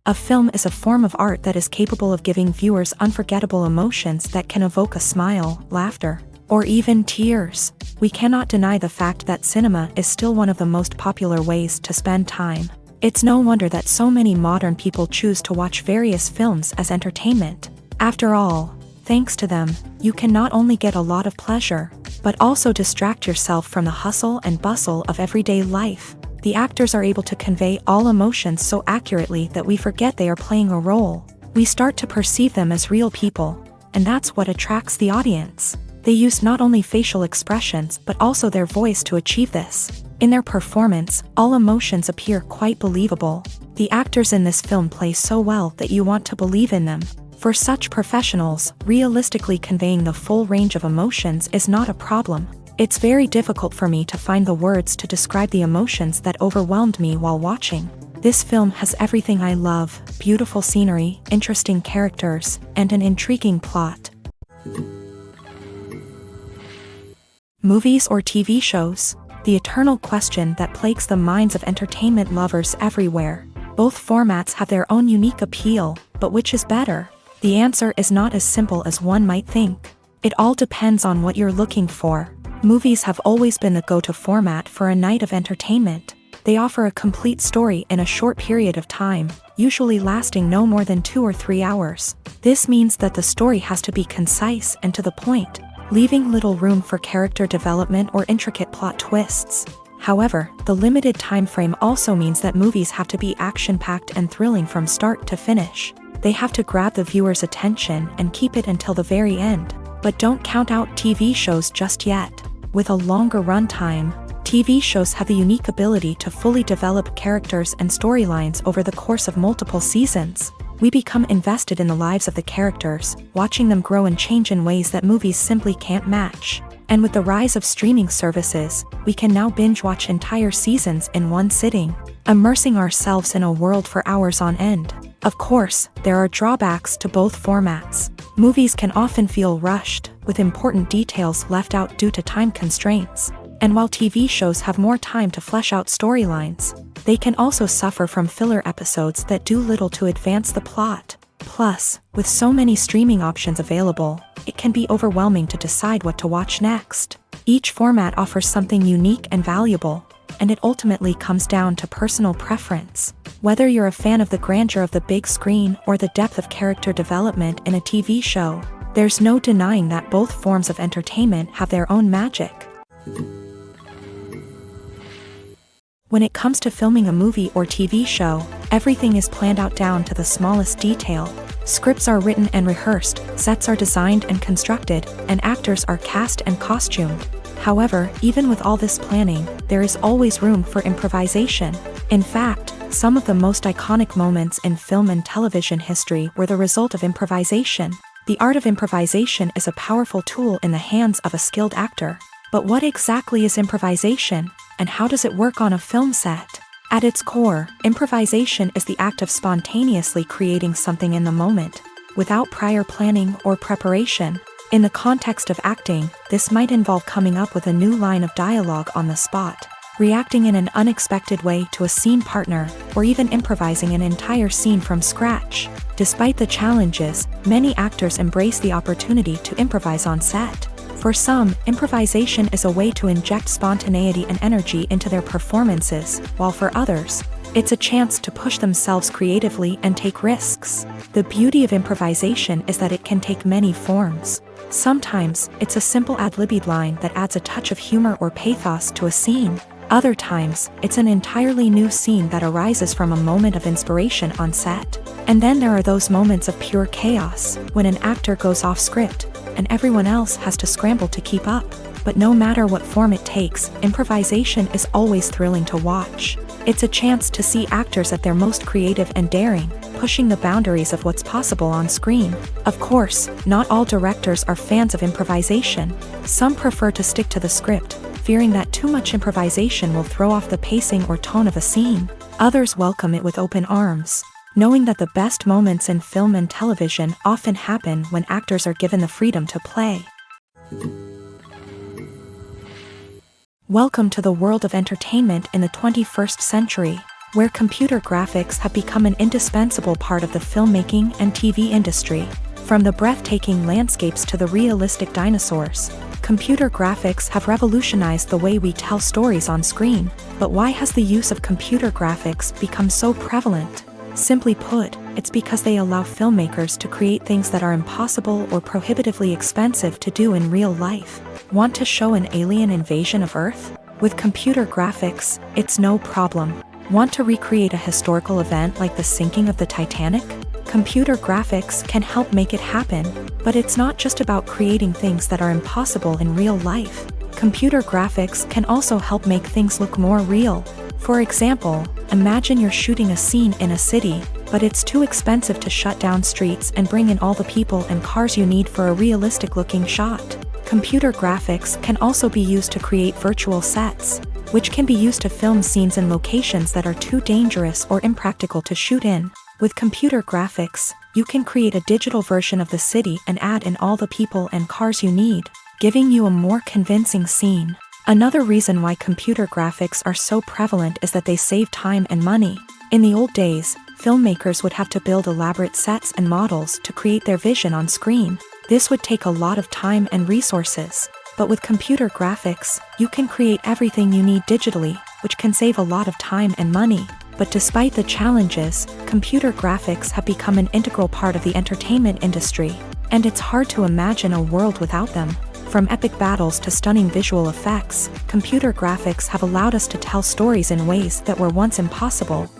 A film is a form of art that is capable of giving viewers unforgettable emotions that can evoke a smile, laughter, or even tears. We cannot deny the fact that cinema is still one of the most popular ways to spend time. It's no wonder that so many modern people choose to watch various films as entertainment. After all, thanks to them, you can not only get a lot of pleasure, but also distract yourself from the hustle and bustle of everyday life. The actors are able to convey all emotions so accurately that we forget they are playing a role. We start to perceive them as real people, and that's what attracts the audience. They use not only facial expressions but also their voice to achieve this. In their performance, all emotions appear quite believable. The actors in this film play so well that you want to believe in them. For such professionals, realistically conveying the full range of emotions is not a problem. It's very difficult for me to find the words to describe the emotions that overwhelmed me while watching. This film has everything I love: beautiful scenery, interesting characters, and an intriguing plot. Movies or TV shows? The eternal question that plagues the minds of entertainment lovers everywhere. Both formats have their own unique appeal, but which is better? The answer is not as simple as one might think. It all depends on what you're looking for. Movies have always been the go-to format for a night of entertainment. They offer a complete story in a short period of time, usually lasting no more than 2 or 3 hours. This means that the story has to be concise and to the point, leaving little room for character development or intricate plot twists. However, the limited time frame also means that movies have to be action-packed and thrilling from start to finish. They have to grab the viewer's attention and keep it until the very end. But don't count out TV shows just yet. With a longer runtime, TV shows have the unique ability to fully develop characters and storylines over the course of multiple seasons. We become invested in the lives of the characters, watching them grow and change in ways that movies simply can't match. And with the rise of streaming services, we can now binge-watch entire seasons in one sitting, immersing ourselves in a world for hours on end. Of course, there are drawbacks to both formats. Movies can often feel rushed, with important details left out due to time constraints. And while TV shows have more time to flesh out storylines, they can also suffer from filler episodes that do little to advance the plot. Plus, with so many streaming options available, it can be overwhelming to decide what to watch next. Each format offers something unique and valuable, and it ultimately comes down to personal preference. Whether you're a fan of the grandeur of the big screen or the depth of character development in a TV show, there's no denying that both forms of entertainment have their own magic. When it comes to filming a movie or TV show, everything is planned out down to the smallest detail. Scripts are written and rehearsed, sets are designed and constructed, and actors are cast and costumed. However, even with all this planning, there is always room for improvisation. In fact, some of the most iconic moments in film and television history were the result of improvisation. The art of improvisation is a powerful tool in the hands of a skilled actor. But what exactly is improvisation, and how does it work on a film set? At its core, improvisation is the act of spontaneously creating something in the moment, without prior planning or preparation. In the context of acting, this might involve coming up with a new line of dialogue on the spot, reacting in an unexpected way to a scene partner, or even improvising an entire scene from scratch. Despite the challenges, many actors embrace the opportunity to improvise on set. For some, improvisation is a way to inject spontaneity and energy into their performances, while for others, it's a chance to push themselves creatively and take risks. The beauty of improvisation is that it can take many forms. Sometimes, it's a simple ad-libbed line that adds a touch of humor or pathos to a scene. Other times, it's an entirely new scene that arises from a moment of inspiration on set. And then there are those moments of pure chaos, when an actor goes off script, and everyone else has to scramble to keep up. But no matter what form it takes, improvisation is always thrilling to watch. It's a chance to see actors at their most creative and daring, pushing the boundaries of what's possible on screen. Of course, not all directors are fans of improvisation. Some prefer to stick to the script, fearing that too much improvisation will throw off the pacing or tone of a scene. Others welcome it with open arms, knowing that the best moments in film and television often happen when actors are given the freedom to play. Welcome to the world of entertainment in the 21st century. where computer graphics have become an indispensable part of the filmmaking and TV industry. From the breathtaking landscapes to the realistic dinosaurs, computer graphics have revolutionized the way we tell stories on screen. But why has the use of computer graphics become so prevalent? Simply put, it's because they allow filmmakers to create things that are impossible or prohibitively expensive to do in real life. Want to show an alien invasion of Earth? With computer graphics, it's no problem. Want to recreate a historical event like the sinking of the Titanic? Computer graphics can help make it happen, but it's not just about creating things that are impossible in real life. Computer graphics can also help make things look more real. For example, imagine you're shooting a scene in a city, but it's too expensive to shut down streets and bring in all the people and cars you need for a realistic-looking shot. Computer graphics can also be used to create virtual sets, which can be used to film scenes in locations that are too dangerous or impractical to shoot in. With computer graphics, you can create a digital version of the city and add in all the people and cars you need, giving you a more convincing scene. Another reason why computer graphics are so prevalent is that they save time and money. In the old days, filmmakers would have to build elaborate sets and models to create their vision on screen. This would take a lot of time and resources. But with computer graphics, you can create everything you need digitally, which can save a lot of time and money. But despite the challenges, computer graphics have become an integral part of the entertainment industry, and it's hard to imagine a world without them. From epic battles to stunning visual effects, computer graphics have allowed us to tell stories in ways that were once impossible.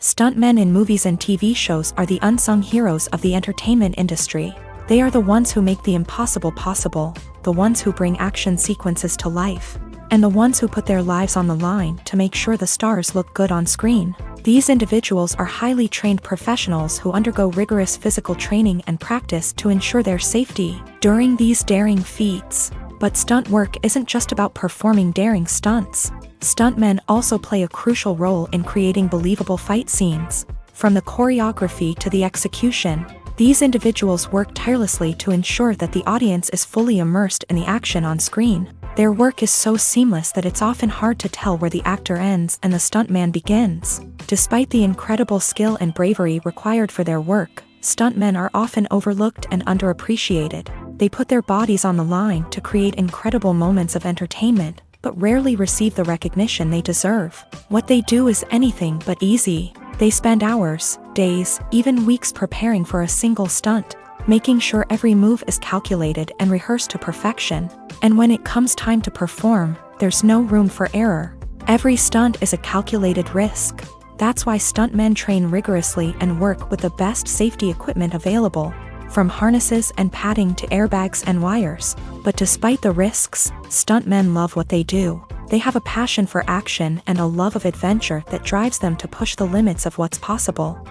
Stuntmen in movies and TV shows are the unsung heroes of the entertainment industry. They are the ones who make the impossible possible, the ones who bring action sequences to life, and the ones who put their lives on the line to make sure the stars look good on screen. These individuals are highly trained professionals who undergo rigorous physical training and practice to ensure their safety during these daring feats. But stunt work isn't just about performing daring stunts. Stuntmen also play a crucial role in creating believable fight scenes. From the choreography to the execution, these individuals work tirelessly to ensure that the audience is fully immersed in the action on screen. Their work is so seamless that it's often hard to tell where the actor ends and the stuntman begins. Despite the incredible skill and bravery required for their work, stuntmen are often overlooked and underappreciated. They put their bodies on the line to create incredible moments of entertainment, but rarely receive the recognition they deserve. What they do is anything but easy. They spend hours, days, even weeks preparing for a single stunt, making sure every move is calculated and rehearsed to perfection. And when it comes time to perform, there's no room for error. Every stunt is a calculated risk. That's why stuntmen train rigorously and work with the best safety equipment available, from harnesses and padding to airbags and wires. But despite the risks, stuntmen love what they do. They have a passion for action and a love of adventure that drives them to push the limits of what's possible.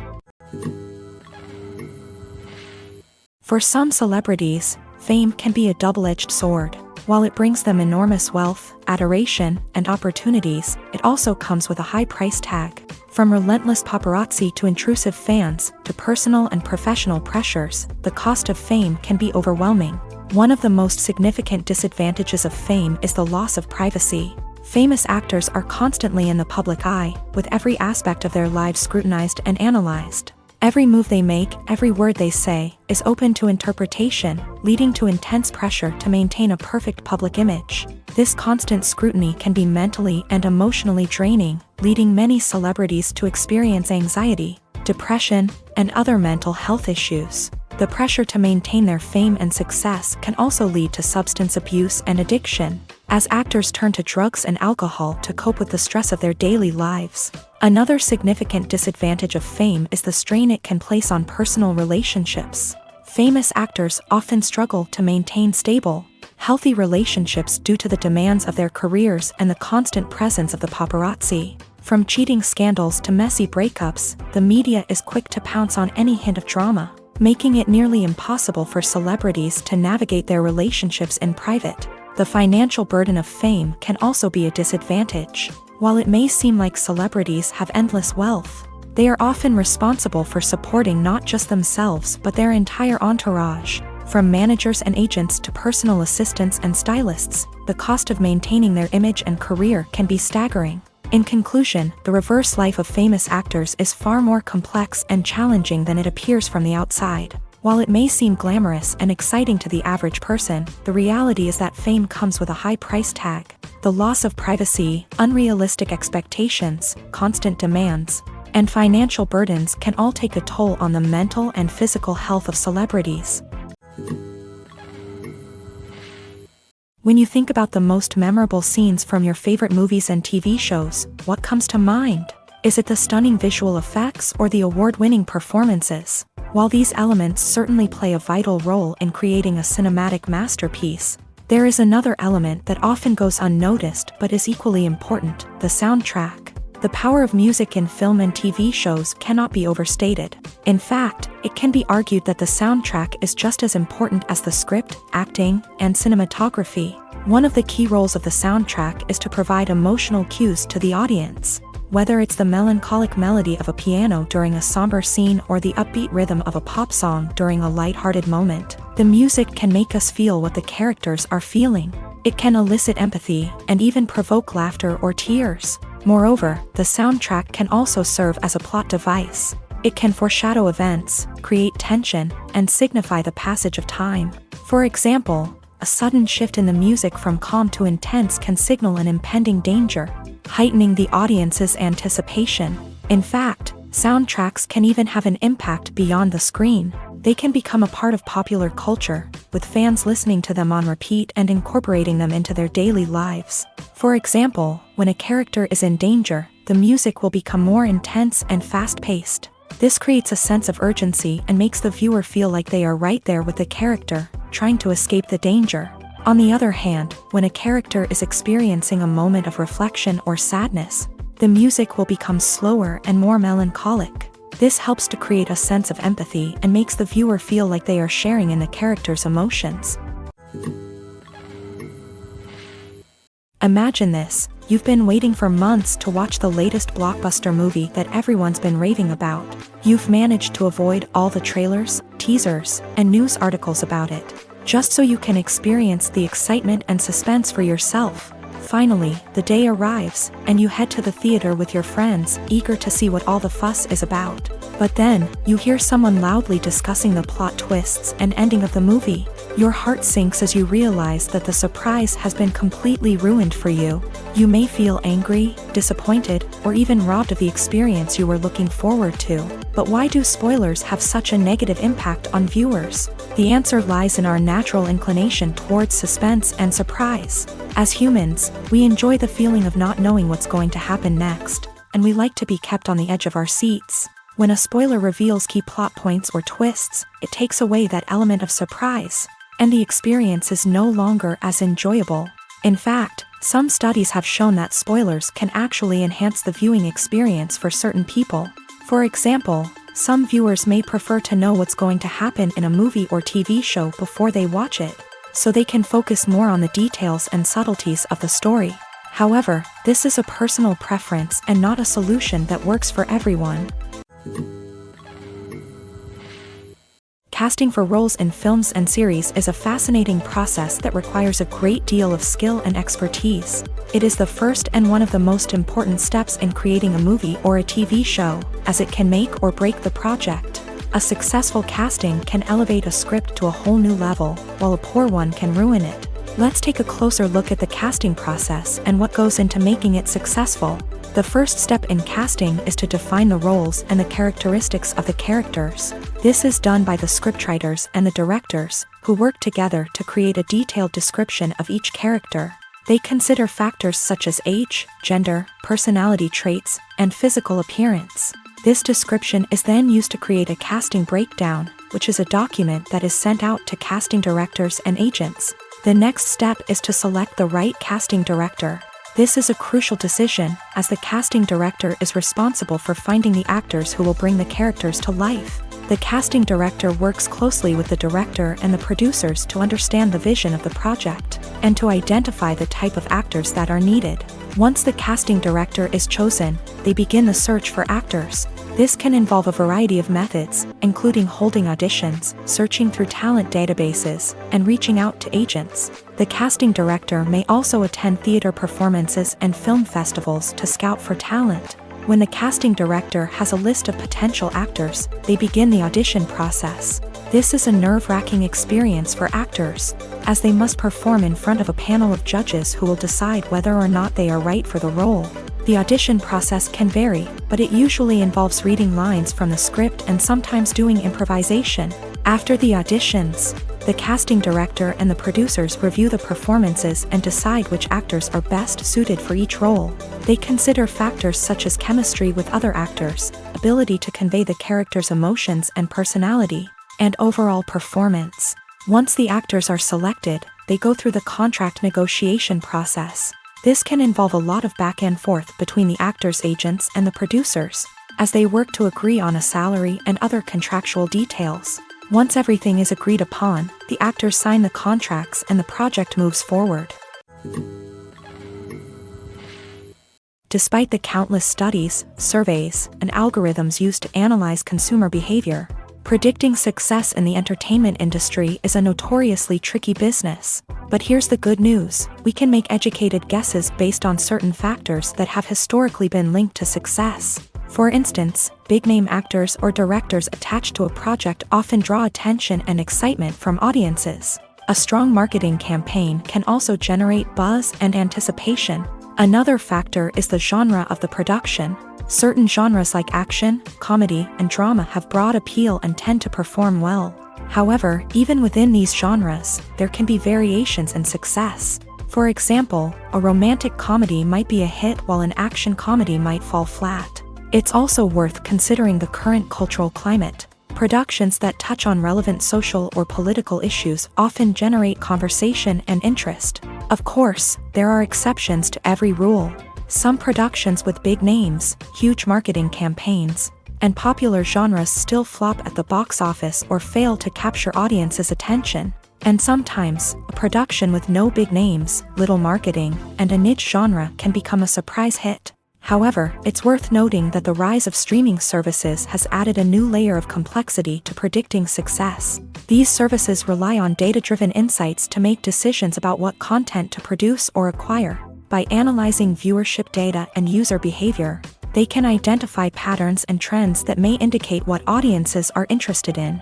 For some celebrities, fame can be a double-edged sword. While it brings them enormous wealth, adoration, and opportunities, it also comes with a high price tag. From relentless paparazzi to intrusive fans, to personal and professional pressures, the cost of fame can be overwhelming. One of the most significant disadvantages of fame is the loss of privacy. Famous actors are constantly in the public eye, with every aspect of their lives scrutinized and analyzed. Every move they make, every word they say, is open to interpretation, leading to intense pressure to maintain a perfect public image. This constant scrutiny can be mentally and emotionally draining, leading many celebrities to experience anxiety, depression, and other mental health issues. The pressure to maintain their fame and success can also lead to substance abuse and addiction, as actors turn to drugs and alcohol to cope with the stress of their daily lives. Another significant disadvantage of fame is the strain it can place on personal relationships. Famous actors often struggle to maintain stable, healthy relationships due to the demands of their careers and the constant presence of the paparazzi. From cheating scandals to messy breakups, the media is quick to pounce on any hint of drama, making it nearly impossible for celebrities to navigate their relationships in private. The financial burden of fame can also be a disadvantage. While it may seem like celebrities have endless wealth, they are often responsible for supporting not just themselves but their entire entourage. From managers and agents to personal assistants and stylists, the cost of maintaining their image and career can be staggering. In conclusion, the reverse life of famous actors is far more complex and challenging than it appears from the outside. While it may seem glamorous and exciting to the average person, the reality is that fame comes with a high price tag. The loss of privacy, unrealistic expectations, constant demands, and financial burdens can all take a toll on the mental and physical health of celebrities. When you think about the most memorable scenes from your favorite movies and TV shows, what comes to mind? Is it the stunning visual effects or the award-winning performances? While these elements certainly play a vital role in creating a cinematic masterpiece, there is another element that often goes unnoticed but is equally important: the soundtrack. The power of music in film and TV shows cannot be overstated. In fact, it can be argued that the soundtrack is just as important as the script, acting, and cinematography. One of the key roles of the soundtrack is to provide emotional cues to the audience. Whether it's the melancholic melody of a piano during a somber scene or the upbeat rhythm of a pop song during a lighthearted moment, the music can make us feel what the characters are feeling. It can elicit empathy and even provoke laughter or tears. Moreover, the soundtrack can also serve as a plot device. It can foreshadow events, create tension, and signify the passage of time. For example, a sudden shift in the music from calm to intense can signal an impending danger, heightening the audience's anticipation. In fact, soundtracks can even have an impact beyond the screen. They can become a part of popular culture, with fans listening to them on repeat and incorporating them into their daily lives. For example, when a character is in danger, the music will become more intense and fast-paced. This creates a sense of urgency and makes the viewer feel like they are right there with the character, trying to escape the danger. On the other hand, when a character is experiencing a moment of reflection or sadness, the music will become slower and more melancholic. This helps to create a sense of empathy and makes the viewer feel like they are sharing in the character's emotions. Imagine this: you've been waiting for months to watch the latest blockbuster movie that everyone's been raving about. You've managed to avoid all the trailers, teasers, and news articles about it, just so you can experience the excitement and suspense for yourself. Finally, the day arrives, and you head to the theater with your friends, eager to see what all the fuss is about. But then, you hear someone loudly discussing the plot twists and ending of the movie. Your heart sinks as you realize that the surprise has been completely ruined for you. You may feel angry, disappointed, or even robbed of the experience you were looking forward to. But why do spoilers have such a negative impact on viewers? The answer lies in our natural inclination towards suspense and surprise. As humans, we enjoy the feeling of not knowing what's going to happen next, and we like to be kept on the edge of our seats. When a spoiler reveals key plot points or twists, it takes away that element of surprise, and the experience is no longer as enjoyable. In fact, some studies have shown that spoilers can actually enhance the viewing experience for certain people. For example, some viewers may prefer to know what's going to happen in a movie or TV show before they watch it, so they can focus more on the details and subtleties of the story. However, this is a personal preference and not a solution that works for everyone. Casting for roles in films and series is a fascinating process that requires a great deal of skill and expertise. It is the first and one of the most important steps in creating a movie or a TV show, as it can make or break the project. A successful casting can elevate a script to a whole new level, while a poor one can ruin it. Let's take a closer look at the casting process and what goes into making it successful. The first step in casting is to define the roles and the characteristics of the characters. This is done by the scriptwriters and the directors, who work together to create a detailed description of each character. They consider factors such as age, gender, personality traits, and physical appearance. This description is then used to create a casting breakdown, which is a document that is sent out to casting directors and agents. The next step is to select the right casting director. This is a crucial decision, as the casting director is responsible for finding the actors who will bring the characters to life. The casting director works closely with the director and the producers to understand the vision of the project, and to identify the type of actors that are needed. Once the casting director is chosen, they begin the search for actors. This can involve a variety of methods, including holding auditions, searching through talent databases, and reaching out to agents. The casting director may also attend theater performances and film festivals to scout for talent. When the casting director has a list of potential actors, they begin the audition process. This is a nerve-wracking experience for actors, as they must perform in front of a panel of judges who will decide whether or not they are right for the role. The audition process can vary, but it usually involves reading lines from the script and sometimes doing improvisation. After the auditions, the casting director and the producers review the performances and decide which actors are best suited for each role. They consider factors such as chemistry with other actors, ability to convey the character's emotions and personality, and overall performance. Once the actors are selected, they go through the contract negotiation process. This can involve a lot of back and forth between the actors' agents and the producers, as they work to agree on a salary and other contractual details. Once everything is agreed upon, the actors sign the contracts and the project moves forward. Despite the countless studies, surveys, and algorithms used to analyze consumer behavior, predicting success in the entertainment industry is a notoriously tricky business. But here's the good news: we can make educated guesses based on certain factors that have historically been linked to success. For instance, big-name actors or directors attached to a project often draw attention and excitement from audiences. A strong marketing campaign can also generate buzz and anticipation. Another factor is the genre of the production. Certain genres like action, comedy, and drama have broad appeal and tend to perform well. However, even within these genres, there can be variations in success. For example, a romantic comedy might be a hit while an action comedy might fall flat. It's also worth considering the current cultural climate. Productions that touch on relevant social or political issues often generate conversation and interest. Of course, there are exceptions to every rule. Some productions with big names, huge marketing campaigns, and popular genres still flop at the box office or fail to capture audiences' attention. And sometimes, a production with no big names, little marketing, and a niche genre can become a surprise hit. However, it's worth noting that the rise of streaming services has added a new layer of complexity to predicting success. These services rely on data-driven insights to make decisions about what content to produce or acquire. By analyzing viewership data and user behavior, they can identify patterns and trends that may indicate what audiences are interested in.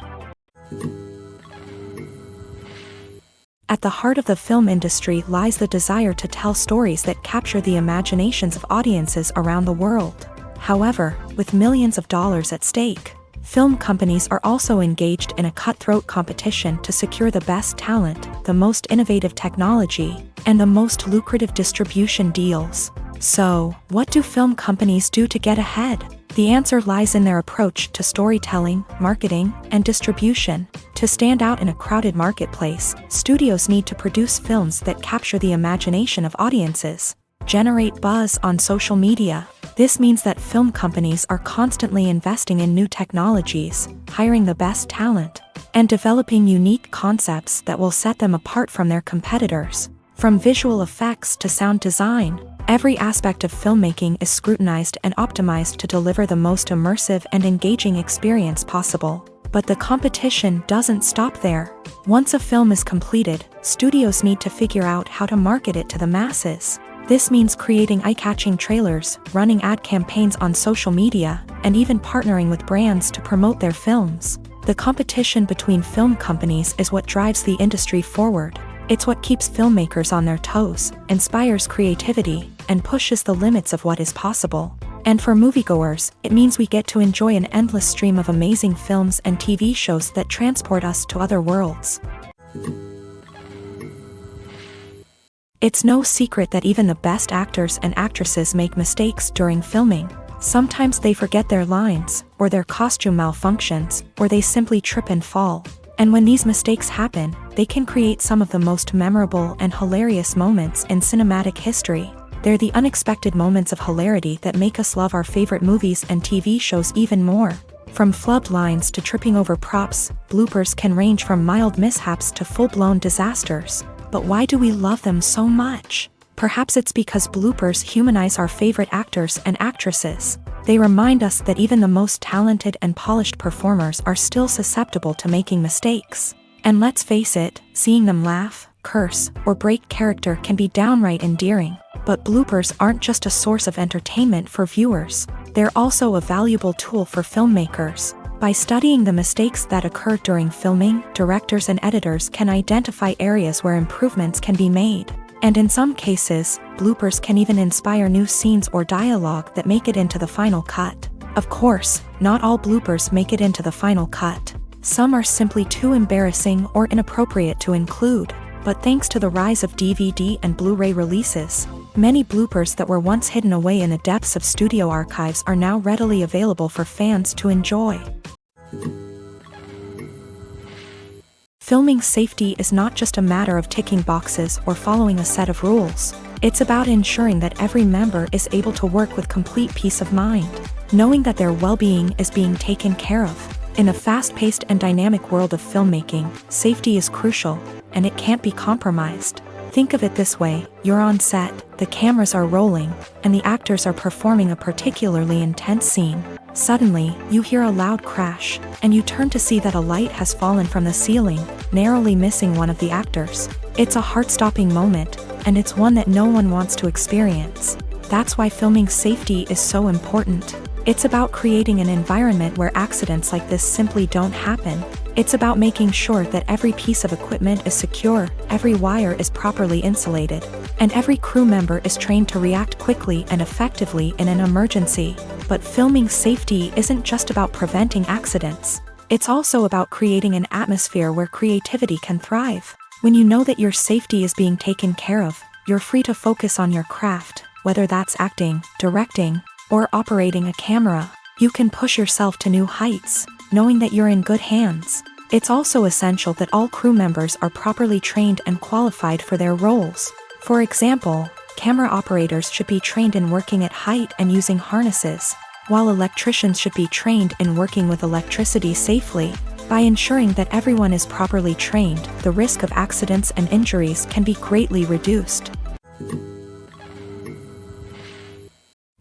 At the heart of the film industry lies the desire to tell stories that capture the imaginations of audiences around the world. However, with millions of dollars at stake, film companies are also engaged in a cutthroat competition to secure the best talent, the most innovative technology, and the most lucrative distribution deals. So, what do film companies do to get ahead? The answer lies in their approach to storytelling, marketing, and distribution. To stand out in a crowded marketplace, studios need to produce films that capture the imagination of audiences, generate buzz on social media. This means that film companies are constantly investing in new technologies, hiring the best talent, and developing unique concepts that will set them apart from their competitors. From visual effects to sound design, every aspect of filmmaking is scrutinized and optimized to deliver the most immersive and engaging experience possible. But the competition doesn't stop there. Once a film is completed, studios need to figure out how to market it to the masses. This means creating eye-catching trailers, running ad campaigns on social media, and even partnering with brands to promote their films. The competition between film companies is what drives the industry forward. It's what keeps filmmakers on their toes, inspires creativity, and pushes the limits of what is possible. And for moviegoers, it means we get to enjoy an endless stream of amazing films and TV shows that transport us to other worlds. It's no secret that even the best actors and actresses make mistakes during filming. Sometimes they forget their lines, or their costume malfunctions, or they simply trip and fall. And when these mistakes happen, they can create some of the most memorable and hilarious moments in cinematic history. They're the unexpected moments of hilarity that make us love our favorite movies and TV shows even more. From flubbed lines to tripping over props, bloopers can range from mild mishaps to full-blown disasters. But why do we love them so much? Perhaps it's because bloopers humanize our favorite actors and actresses. They remind us that even the most talented and polished performers are still susceptible to making mistakes. And let's face it, seeing them laugh, curse, or break character can be downright endearing. But bloopers aren't just a source of entertainment for viewers. They're also a valuable tool for filmmakers. By studying the mistakes that occur during filming, directors and editors can identify areas where improvements can be made. And in some cases, bloopers can even inspire new scenes or dialogue that make it into the final cut. Of course, not all bloopers make it into the final cut. Some are simply too embarrassing or inappropriate to include. But thanks to the rise of DVD and Blu-ray releases, many bloopers that were once hidden away in the depths of studio archives are now readily available for fans to enjoy. Filming safety is not just a matter of ticking boxes or following a set of rules. It's about ensuring that every member is able to work with complete peace of mind, knowing that their well-being is being taken care of. In a fast-paced and dynamic world of filmmaking, safety is crucial, and it can't be compromised. Think of it this way: you're on set, the cameras are rolling, and the actors are performing a particularly intense scene. Suddenly, you hear a loud crash, and you turn to see that a light has fallen from the ceiling, narrowly missing one of the actors. It's a heart-stopping moment, and it's one that no one wants to experience. That's why filming safety is so important. It's about creating an environment where accidents like this simply don't happen. It's about making sure that every piece of equipment is secure, every wire is properly insulated, and every crew member is trained to react quickly and effectively in an emergency. But filming safety isn't just about preventing accidents. It's also about creating an atmosphere where creativity can thrive. When you know that your safety is being taken care of, you're free to focus on your craft, whether that's acting, directing, or operating a camera. You can push yourself to new heights, knowing that you're in good hands. It's also essential that all crew members are properly trained and qualified for their roles. For example, camera operators should be trained in working at height and using harnesses, while electricians should be trained in working with electricity safely. By ensuring that everyone is properly trained, the risk of accidents and injuries can be greatly reduced.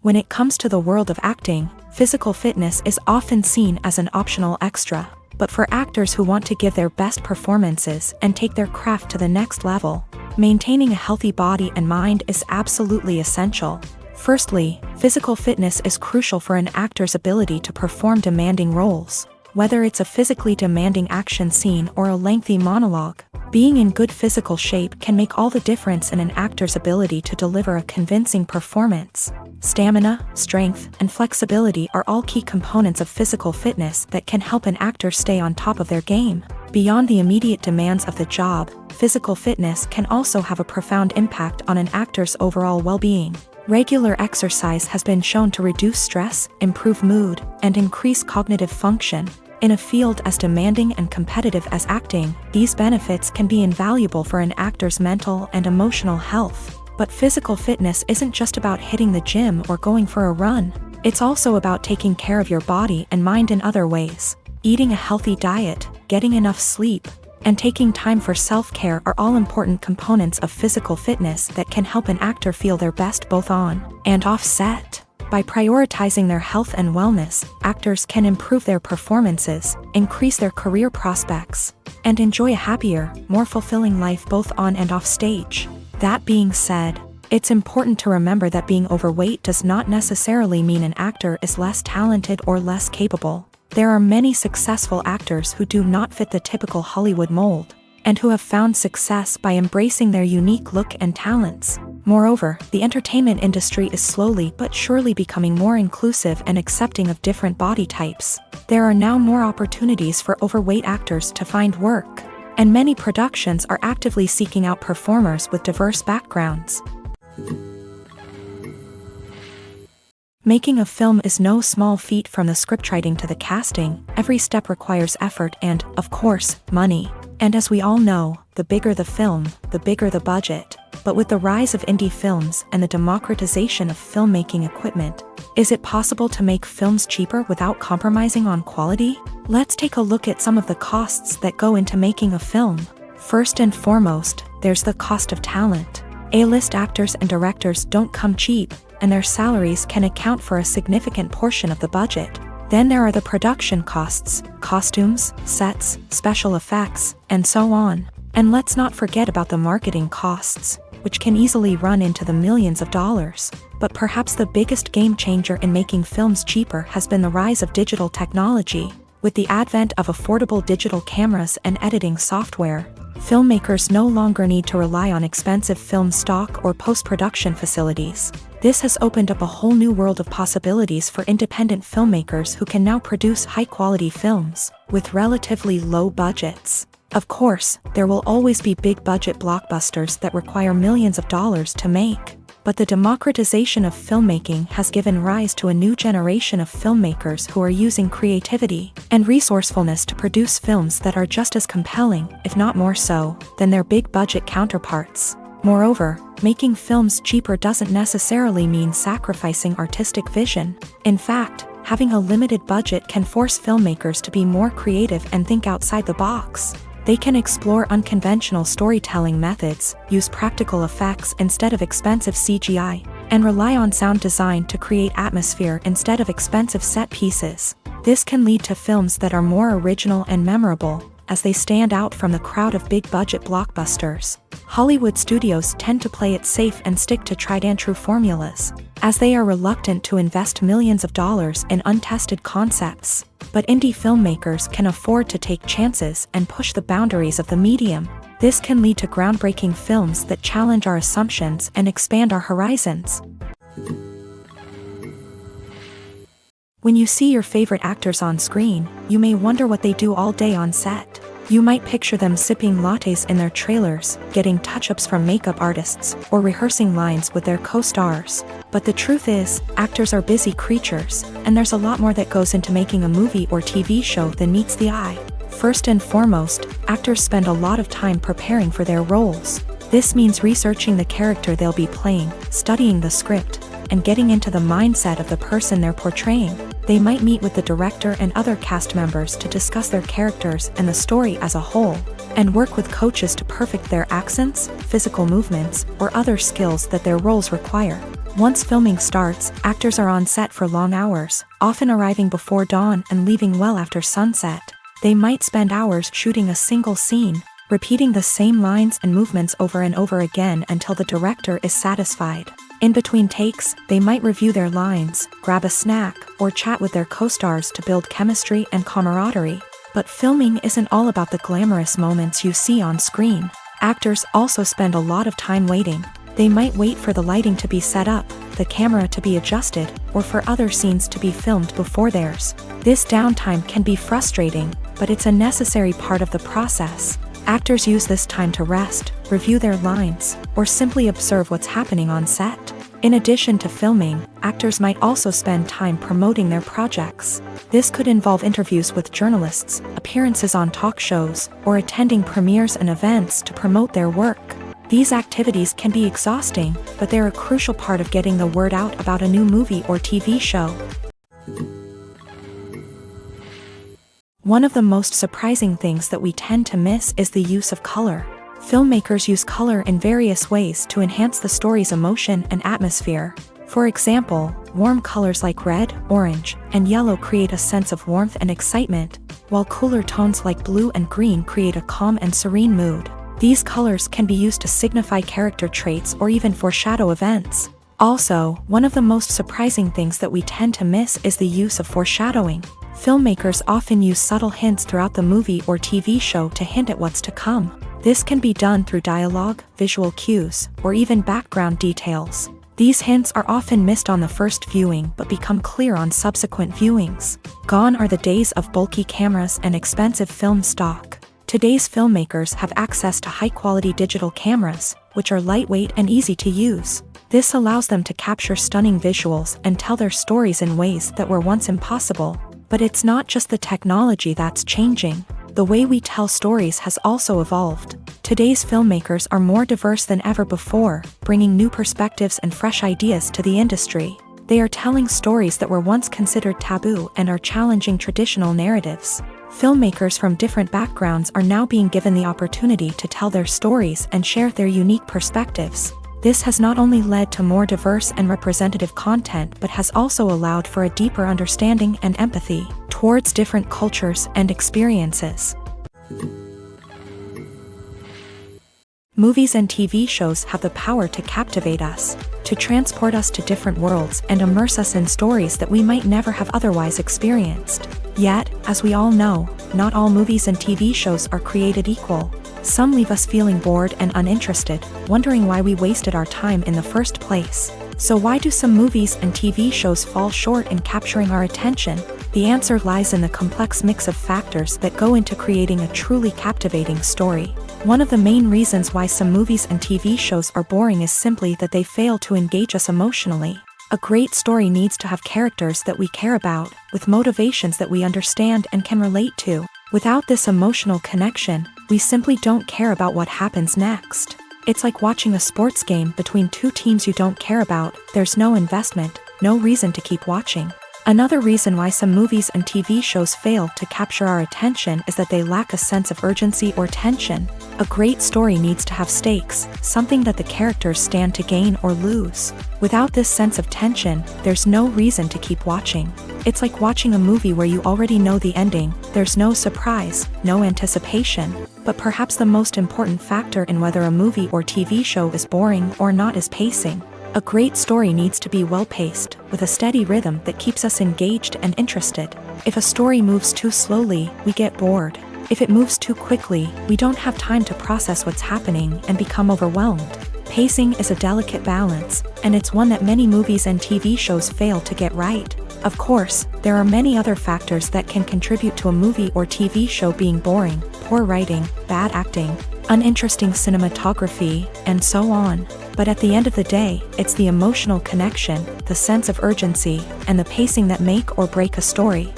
When it comes to the world of acting, physical fitness is often seen as an optional extra. But for actors who want to give their best performances and take their craft to the next level, maintaining a healthy body and mind is absolutely essential. Firstly, physical fitness is crucial for an actor's ability to perform demanding roles. Whether it's a physically demanding action scene or a lengthy monologue, being in good physical shape can make all the difference in an actor's ability to deliver a convincing performance. Stamina, strength, and flexibility are all key components of physical fitness that can help an actor stay on top of their game. Beyond the immediate demands of the job, physical fitness can also have a profound impact on an actor's overall well-being. Regular exercise has been shown to reduce stress, improve mood, and increase cognitive function. In a field as demanding and competitive as acting, these benefits can be invaluable for an actor's mental and emotional health. But physical fitness isn't just about hitting the gym or going for a run. It's also about taking care of your body and mind in other ways. Eating a healthy diet, getting enough sleep, and taking time for self-care are all important components of physical fitness that can help an actor feel their best both on and off set. By prioritizing their health and wellness, actors can improve their performances, increase their career prospects, and enjoy a happier, more fulfilling life both on and off stage. That being said, it's important to remember that being overweight does not necessarily mean an actor is less talented or less capable. There are many successful actors who do not fit the typical Hollywood mold, and who have found success by embracing their unique look and talents. Moreover, the entertainment industry is slowly but surely becoming more inclusive and accepting of different body types. There are now more opportunities for overweight actors to find work, and many productions are actively seeking out performers with diverse backgrounds. Making a film is no small feat. From the scriptwriting to the casting, every step requires effort and, of course, money. And as we all know, the bigger the film, the bigger the budget. But with the rise of indie films and the democratization of filmmaking equipment, is it possible to make films cheaper without compromising on quality? Let's take a look at some of the costs that go into making a film. First and foremost, there's the cost of talent. A-list actors and directors don't come cheap, and their salaries can account for a significant portion of the budget. Then there are the production costs, costumes, sets, special effects, and so on. And let's not forget about the marketing costs, which can easily run into the millions of dollars. But perhaps the biggest game changer in making films cheaper has been the rise of digital technology. With the advent of affordable digital cameras and editing software, filmmakers no longer need to rely on expensive film stock or post-production facilities. This has opened up a whole new world of possibilities for independent filmmakers who can now produce high-quality films with relatively low budgets. Of course, there will always be big-budget blockbusters that require millions of dollars to make. But the democratization of filmmaking has given rise to a new generation of filmmakers who are using creativity and resourcefulness to produce films that are just as compelling, if not more so, than their big-budget counterparts. Moreover, making films cheaper doesn't necessarily mean sacrificing artistic vision. In fact, having a limited budget can force filmmakers to be more creative and think outside the box. They can explore unconventional storytelling methods, use practical effects instead of expensive CGI, and rely on sound design to create atmosphere instead of expensive set pieces. This can lead to films that are more original and memorable, as they stand out from the crowd of big-budget blockbusters. Hollywood studios tend to play it safe and stick to tried-and-true formulas, as they are reluctant to invest millions of dollars in untested concepts. But indie filmmakers can afford to take chances and push the boundaries of the medium. This can lead to groundbreaking films that challenge our assumptions and expand our horizons. When you see your favorite actors on screen, you may wonder what they do all day on set. You might picture them sipping lattes in their trailers, getting touch-ups from makeup artists, or rehearsing lines with their co-stars. But the truth is, actors are busy creatures, and there's a lot more that goes into making a movie or TV show than meets the eye. First and foremost, actors spend a lot of time preparing for their roles. This means researching the character they'll be playing, studying the script, and getting into the mindset of the person they're portraying. They might meet with the director and other cast members to discuss their characters and the story as a whole, and work with coaches to perfect their accents, physical movements, or other skills that their roles require. Once filming starts, actors are on set for long hours, often arriving before dawn and leaving well after sunset. They might spend hours shooting a single scene, repeating the same lines and movements over and over again until the director is satisfied. In between takes, they might review their lines, grab a snack, or chat with their co-stars to build chemistry and camaraderie. But filming isn't all about the glamorous moments you see on screen. Actors also spend a lot of time waiting. They might wait for the lighting to be set up, the camera to be adjusted, or for other scenes to be filmed before theirs. This downtime can be frustrating, but it's a necessary part of the process. Actors use this time to rest, review their lines, or simply observe what's happening on set. In addition to filming, actors might also spend time promoting their projects. This could involve interviews with journalists, appearances on talk shows, or attending premieres and events to promote their work. These activities can be exhausting, but they're a crucial part of getting the word out about a new movie or TV show. One of the most surprising things that we tend to miss is the use of color. Filmmakers use color in various ways to enhance the story's emotion and atmosphere. For example, warm colors like red, orange, and yellow create a sense of warmth and excitement, while cooler tones like blue and green create a calm and serene mood. These colors can be used to signify character traits or even foreshadow events. Also, one of the most surprising things that we tend to miss is the use of foreshadowing. Filmmakers often use subtle hints throughout the movie or TV show to hint at what's to come. This can be done through dialogue, visual cues, or even background details. These hints are often missed on the first viewing but become clear on subsequent viewings. Gone are the days of bulky cameras and expensive film stock. Today's filmmakers have access to high-quality digital cameras, which are lightweight and easy to use. This allows them to capture stunning visuals and tell their stories in ways that were once impossible. But it's not just the technology that's changing. The way we tell stories has also evolved. Today's filmmakers are more diverse than ever before, bringing new perspectives and fresh ideas to the industry. They are telling stories that were once considered taboo and are challenging traditional narratives. Filmmakers from different backgrounds are now being given the opportunity to tell their stories and share their unique perspectives. This has not only led to more diverse and representative content but has also allowed for a deeper understanding and empathy towards different cultures and experiences. Movies and TV shows have the power to captivate us, to transport us to different worlds and immerse us in stories that we might never have otherwise experienced. Yet, as we all know, not all movies and TV shows are created equal. Some leave us feeling bored and uninterested, wondering why we wasted our time in the first place. So why do some movies and TV shows fall short in capturing our attention? The answer lies in the complex mix of factors that go into creating a truly captivating story. One of the main reasons why some movies and TV shows are boring is simply that they fail to engage us emotionally. A great story needs to have characters that we care about, with motivations that we understand and can relate to. Without this emotional connection, we simply don't care about what happens next. It's like watching a sports game between two teams you don't care about. There's no investment, no reason to keep watching. Another reason why some movies and TV shows fail to capture our attention is that they lack a sense of urgency or tension. A great story needs to have stakes, something that the characters stand to gain or lose. Without this sense of tension, there's no reason to keep watching. It's like watching a movie where you already know the ending. There's no surprise, no anticipation. But perhaps the most important factor in whether a movie or TV show is boring or not is pacing. A great story needs to be well-paced, with a steady rhythm that keeps us engaged and interested. If a story moves too slowly, we get bored. If it moves too quickly, we don't have time to process what's happening and become overwhelmed. Pacing is a delicate balance, and it's one that many movies and TV shows fail to get right. Of course, there are many other factors that can contribute to a movie or TV show being boring: poor writing, bad acting, uninteresting cinematography, and so on. But at the end of the day, it's the emotional connection, the sense of urgency, and the pacing that make or break a story.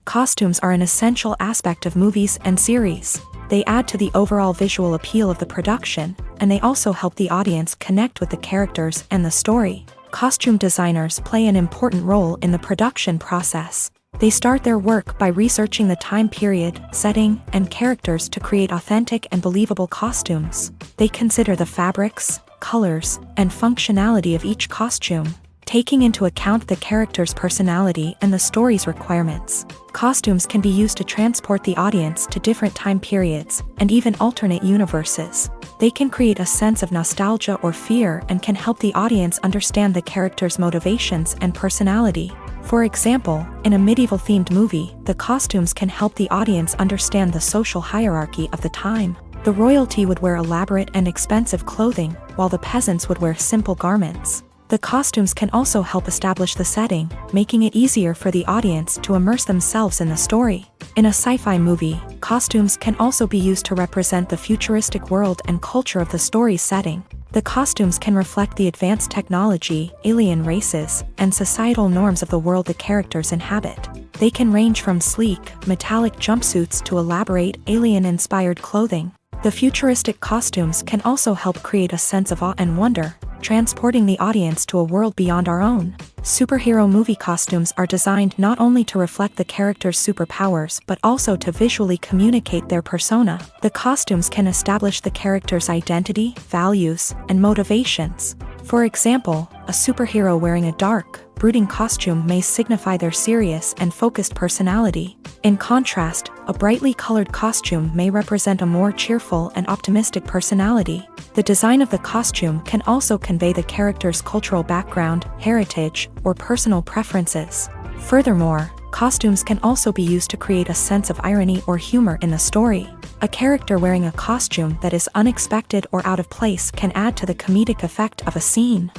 Costumes are an essential aspect of movies and series. They add to the overall visual appeal of the production, and they also help the audience connect with the characters and the story. Costume designers play an important role in the production process. They start their work by researching the time period, setting, and characters to create authentic and believable costumes. They consider the fabrics, colors, and functionality of each costume, taking into account the character's personality and the story's requirements. Costumes can be used to transport the audience to different time periods and even alternate universes. They can create a sense of nostalgia or fear and can help the audience understand the character's motivations and personality. For example, in a medieval-themed movie, the costumes can help the audience understand the social hierarchy of the time. The royalty would wear elaborate and expensive clothing, while the peasants would wear simple garments. The costumes can also help establish the setting, making it easier for the audience to immerse themselves in the story. In a sci-fi movie, costumes can also be used to represent the futuristic world and culture of the story's setting. The costumes can reflect the advanced technology, alien races, and societal norms of the world the characters inhabit. They can range from sleek, metallic jumpsuits to elaborate, alien-inspired clothing. The futuristic costumes can also help create a sense of awe and wonder, transporting the audience to a world beyond our own. Superhero movie costumes are designed not only to reflect the character's superpowers but also to visually communicate their persona. The costumes can establish the character's identity, values, and motivations. For example, a superhero wearing a dark, brooding costume may signify their serious and focused personality. In contrast, a brightly colored costume may represent a more cheerful and optimistic personality. The design of the costume can also convey the character's cultural background, heritage, or personal preferences. Furthermore, costumes can also be used to create a sense of irony or humor in the story. A character wearing a costume that is unexpected or out of place can add to the comedic effect of a scene.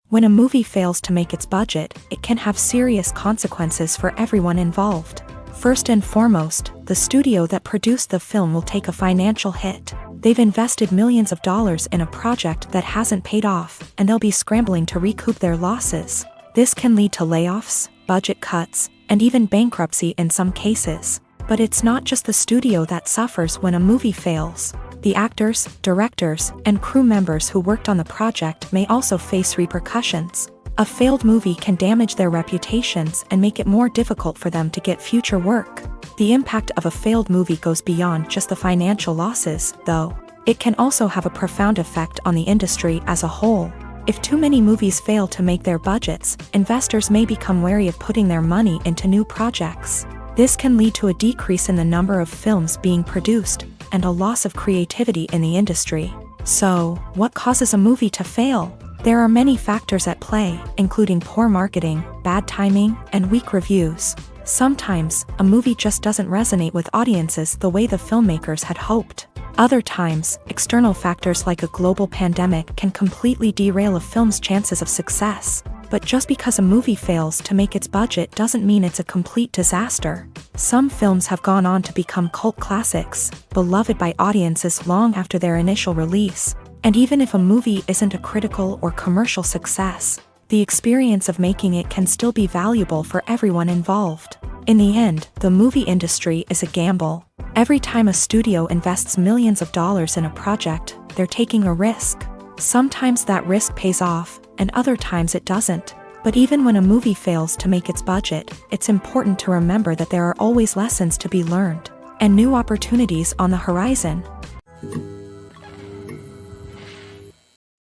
When a movie fails to make its budget, it can have serious consequences for everyone involved. First and foremost, the studio that produced the film will take a financial hit. They've invested millions of dollars in a project that hasn't paid off, and they'll be scrambling to recoup their losses. This can lead to layoffs, budget cuts, and even bankruptcy in some cases. But it's not just the studio that suffers when a movie fails. The actors, directors, and crew members who worked on the project may also face repercussions. A failed movie can damage their reputations and make it more difficult for them to get future work. The impact of a failed movie goes beyond just the financial losses, though. It can also have a profound effect on the industry as a whole. If too many movies fail to make their budgets, investors may become wary of putting their money into new projects. This can lead to a decrease in the number of films being produced, and a loss of creativity in the industry. So, what causes a movie to fail? There are many factors at play, including poor marketing, bad timing, and weak reviews. Sometimes, a movie just doesn't resonate with audiences the way the filmmakers had hoped. Other times, external factors like a global pandemic can completely derail a film's chances of success. But just because a movie fails to make its budget doesn't mean it's a complete disaster. Some films have gone on to become cult classics, beloved by audiences long after their initial release. And even if a movie isn't a critical or commercial success, the experience of making it can still be valuable for everyone involved. In the end, the movie industry is a gamble. Every time a studio invests millions of dollars in a project, they're taking a risk. Sometimes that risk pays off, and other times it doesn't. But even when a movie fails to make its budget, it's important to remember that there are always lessons to be learned, and new opportunities on the horizon.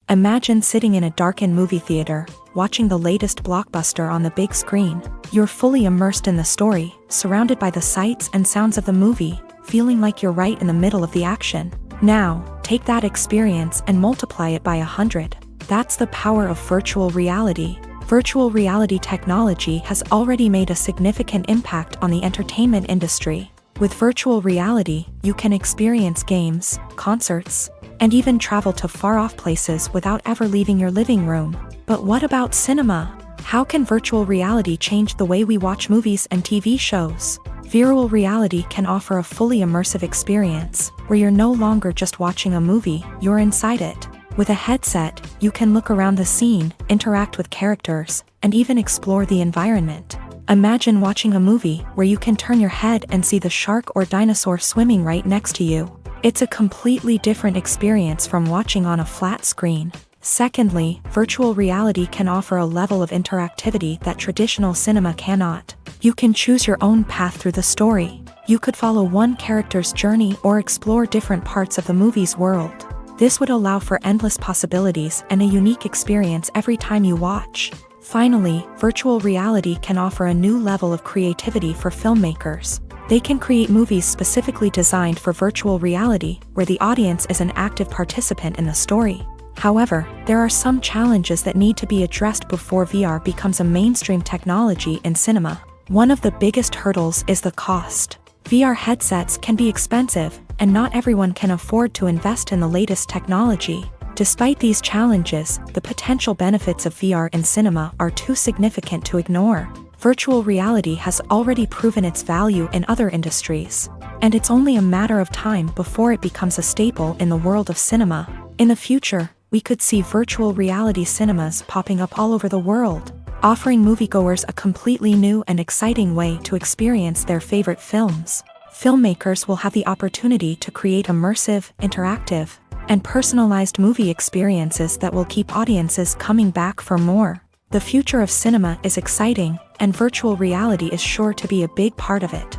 Imagine sitting in a darkened movie theater, watching the latest blockbuster on the big screen. You're fully immersed in the story, surrounded by the sights and sounds of the movie, feeling like you're right in the middle of the action. Now, take that experience and multiply it by 100. That's the power of virtual reality. Virtual reality technology has already made a significant impact on the entertainment industry. With virtual reality, you can experience games, concerts, and even travel to far-off places without ever leaving your living room. But what about cinema? How can virtual reality change the way we watch movies and TV shows? Virtual reality can offer a fully immersive experience, where you're no longer just watching a movie, you're inside it. With a headset, you can look around the scene, interact with characters, and even explore the environment. Imagine watching a movie where you can turn your head and see the shark or dinosaur swimming right next to you. It's a completely different experience from watching on a flat screen. Secondly, virtual reality can offer a level of interactivity that traditional cinema cannot. You can choose your own path through the story. You could follow one character's journey or explore different parts of the movie's world. This would allow for endless possibilities and a unique experience every time you watch. Finally, virtual reality can offer a new level of creativity for filmmakers. They can create movies specifically designed for virtual reality, where the audience is an active participant in the story. However, there are some challenges that need to be addressed before VR becomes a mainstream technology in cinema. One of the biggest hurdles is the cost. VR headsets can be expensive, and not everyone can afford to invest in the latest technology. Despite these challenges, the potential benefits of VR in cinema are too significant to ignore. Virtual reality has already proven its value in other industries, and it's only a matter of time before it becomes a staple in the world of cinema. In the future, we could see virtual reality cinemas popping up all over the world, offering moviegoers a completely new and exciting way to experience their favorite films. Filmmakers will have the opportunity to create immersive, interactive, and personalized movie experiences that will keep audiences coming back for more. The future of cinema is exciting, and virtual reality is sure to be a big part of it.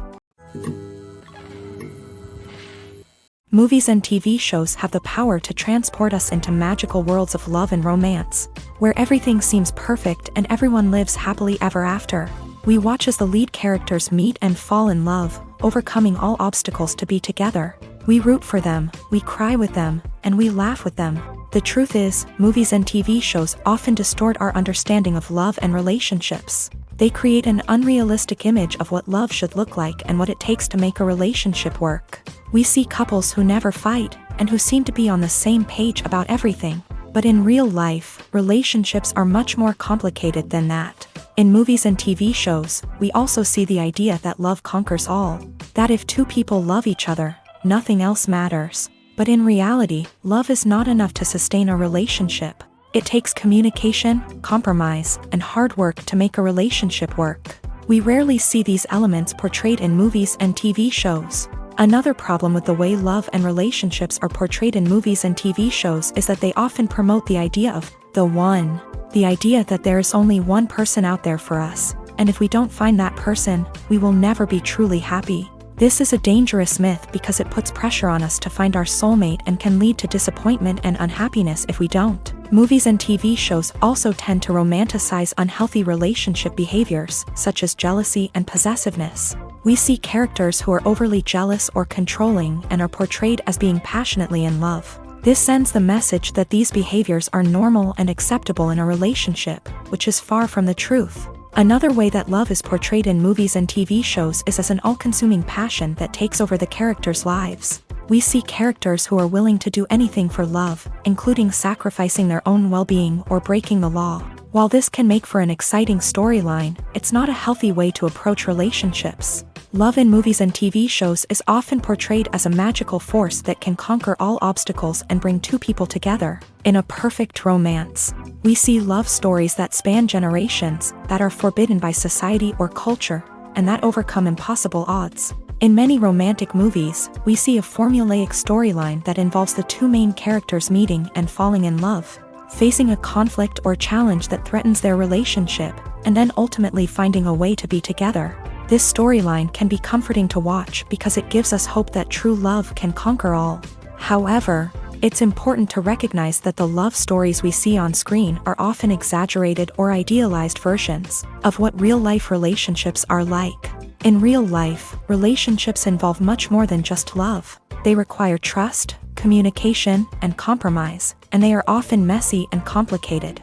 Movies and TV shows have the power to transport us into magical worlds of love and romance, where everything seems perfect and everyone lives happily ever after. We watch as the lead characters meet and fall in love, overcoming all obstacles to be together. We root for them, we cry with them, and we laugh with them. The truth is, movies and TV shows often distort our understanding of love and relationships. They create an unrealistic image of what love should look like and what it takes to make a relationship work. We see couples who never fight, and who seem to be on the same page about everything. But in real life, relationships are much more complicated than that. In movies and TV shows, we also see the idea that love conquers all. That if two people love each other, nothing else matters. But in reality, love is not enough to sustain a relationship. It takes communication, compromise, and hard work to make a relationship work. We rarely see these elements portrayed in movies and TV shows. Another problem with the way love and relationships are portrayed in movies and TV shows is that they often promote the idea of the one. The idea that there is only one person out there for us, and if we don't find that person, we will never be truly happy. This is a dangerous myth because it puts pressure on us to find our soulmate and can lead to disappointment and unhappiness if we don't. Movies and TV shows also tend to romanticize unhealthy relationship behaviors, such as jealousy and possessiveness. We see characters who are overly jealous or controlling and are portrayed as being passionately in love. This sends the message that these behaviors are normal and acceptable in a relationship, which is far from the truth. Another way that love is portrayed in movies and TV shows is as an all-consuming passion that takes over the characters' lives. We see characters who are willing to do anything for love, including sacrificing their own well-being or breaking the law. While this can make for an exciting storyline, it's not a healthy way to approach relationships. Love in movies and TV shows is often portrayed as a magical force that can conquer all obstacles and bring two people together in a perfect romance. We see love stories that span generations, that are forbidden by society or culture, and that overcome impossible odds. In many romantic movies, we see a formulaic storyline that involves the two main characters meeting and falling in love, facing a conflict or challenge that threatens their relationship, and then ultimately finding a way to be together. This storyline can be comforting to watch because it gives us hope that true love can conquer all. However, it's important to recognize that the love stories we see on screen are often exaggerated or idealized versions of what real-life relationships are like. In real life, relationships involve much more than just love. They require trust, communication, and compromise, and they are often messy and complicated.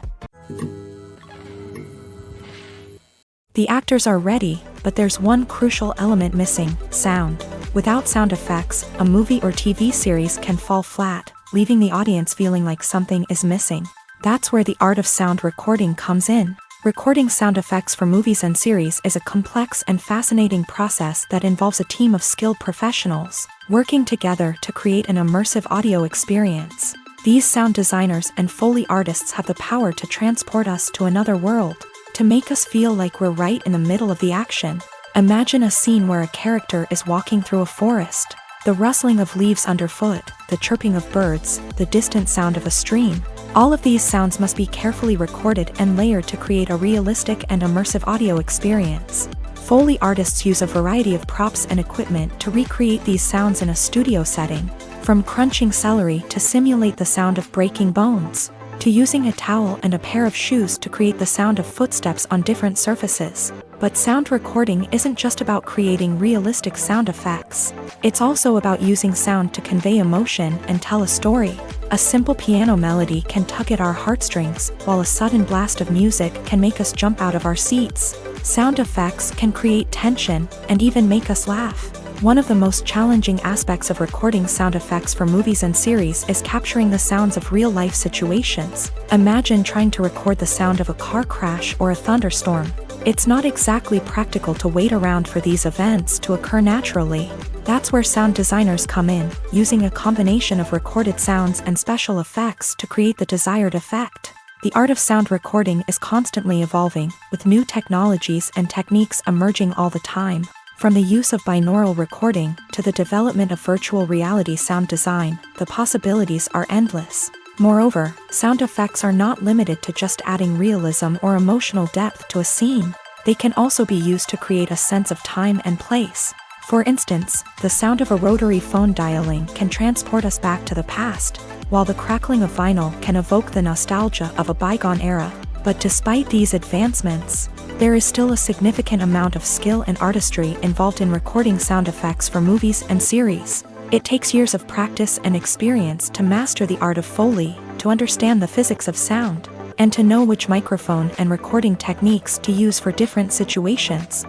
The actors are ready, but there's one crucial element missing: sound. Without sound effects, a movie or TV series can fall flat, leaving the audience feeling like something is missing. That's where the art of sound recording comes in. Recording sound effects for movies and series is a complex and fascinating process that involves a team of skilled professionals working together to create an immersive audio experience. These sound designers and Foley artists have the power to transport us to another world, to make us feel like we're right in the middle of the action. Imagine a scene where a character is walking through a forest. The rustling of leaves underfoot, the chirping of birds, the distant sound of a stream. All of these sounds must be carefully recorded and layered to create a realistic and immersive audio experience. Foley artists use a variety of props and equipment to recreate these sounds in a studio setting, from crunching celery to simulate the sound of breaking bones, to using a towel and a pair of shoes to create the sound of footsteps on different surfaces. But sound recording isn't just about creating realistic sound effects. It's also about using sound to convey emotion and tell a story. A simple piano melody can tug at our heartstrings, while a sudden blast of music can make us jump out of our seats. Sound effects can create tension and even make us laugh. One of the most challenging aspects of recording sound effects for movies and series is capturing the sounds of real-life situations. Imagine trying to record the sound of a car crash or a thunderstorm. It's not exactly practical to wait around for these events to occur naturally. That's where sound designers come in, using a combination of recorded sounds and special effects to create the desired effect. The art of sound recording is constantly evolving, with new technologies and techniques emerging all the time. From the use of binaural recording to the development of virtual reality sound design, the possibilities are endless. Moreover, sound effects are not limited to just adding realism or emotional depth to a scene. They can also be used to create a sense of time and place. For instance, the sound of a rotary phone dialing can transport us back to the past, while the crackling of vinyl can evoke the nostalgia of a bygone era. But despite these advancements, there is still a significant amount of skill and artistry involved in recording sound effects for movies and series. It takes years of practice and experience to master the art of Foley, to understand the physics of sound, and to know which microphone and recording techniques to use for different situations.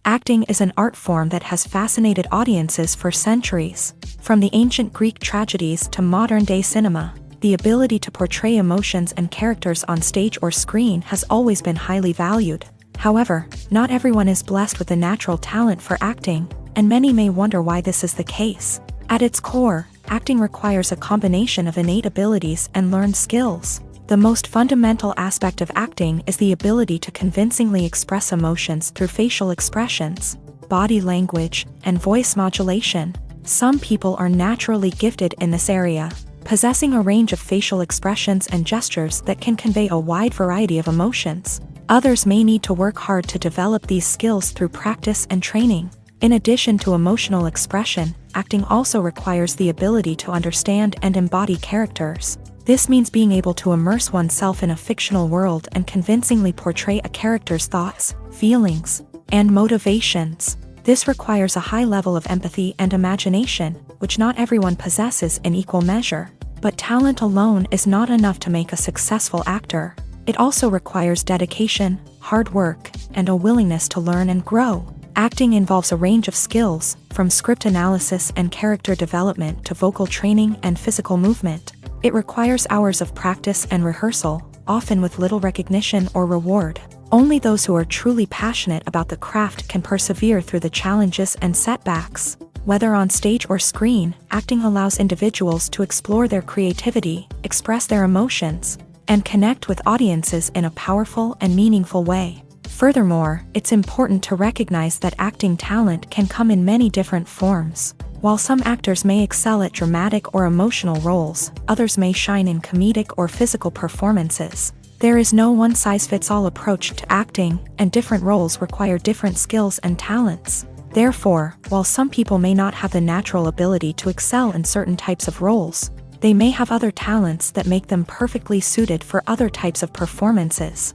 Acting is an art form that has fascinated audiences for centuries. From the ancient Greek tragedies to modern-day cinema, the ability to portray emotions and characters on stage or screen has always been highly valued. However, not everyone is blessed with a natural talent for acting, and many may wonder why this is the case. At its core, acting requires a combination of innate abilities and learned skills. The most fundamental aspect of acting is the ability to convincingly express emotions through facial expressions, body language, and voice modulation. Some people are naturally gifted in this area, possessing a range of facial expressions and gestures that can convey a wide variety of emotions. Others may need to work hard to develop these skills through practice and training. In addition to emotional expression, acting also requires the ability to understand and embody characters. This means being able to immerse oneself in a fictional world and convincingly portray a character's thoughts, feelings, and motivations. This requires a high level of empathy and imagination, which not everyone possesses in equal measure. But talent alone is not enough to make a successful actor. It also requires dedication, hard work, and a willingness to learn and grow. Acting involves a range of skills, from script analysis and character development to vocal training and physical movement. It requires hours of practice and rehearsal, often with little recognition or reward. Only those who are truly passionate about the craft can persevere through the challenges and setbacks. Whether on stage or screen, acting allows individuals to explore their creativity, express their emotions, and connect with audiences in a powerful and meaningful way. Furthermore, it's important to recognize that acting talent can come in many different forms. While some actors may excel at dramatic or emotional roles, others may shine in comedic or physical performances. There is no one-size-fits-all approach to acting, and different roles require different skills and talents. Therefore, while some people may not have the natural ability to excel in certain types of roles, they may have other talents that make them perfectly suited for other types of performances.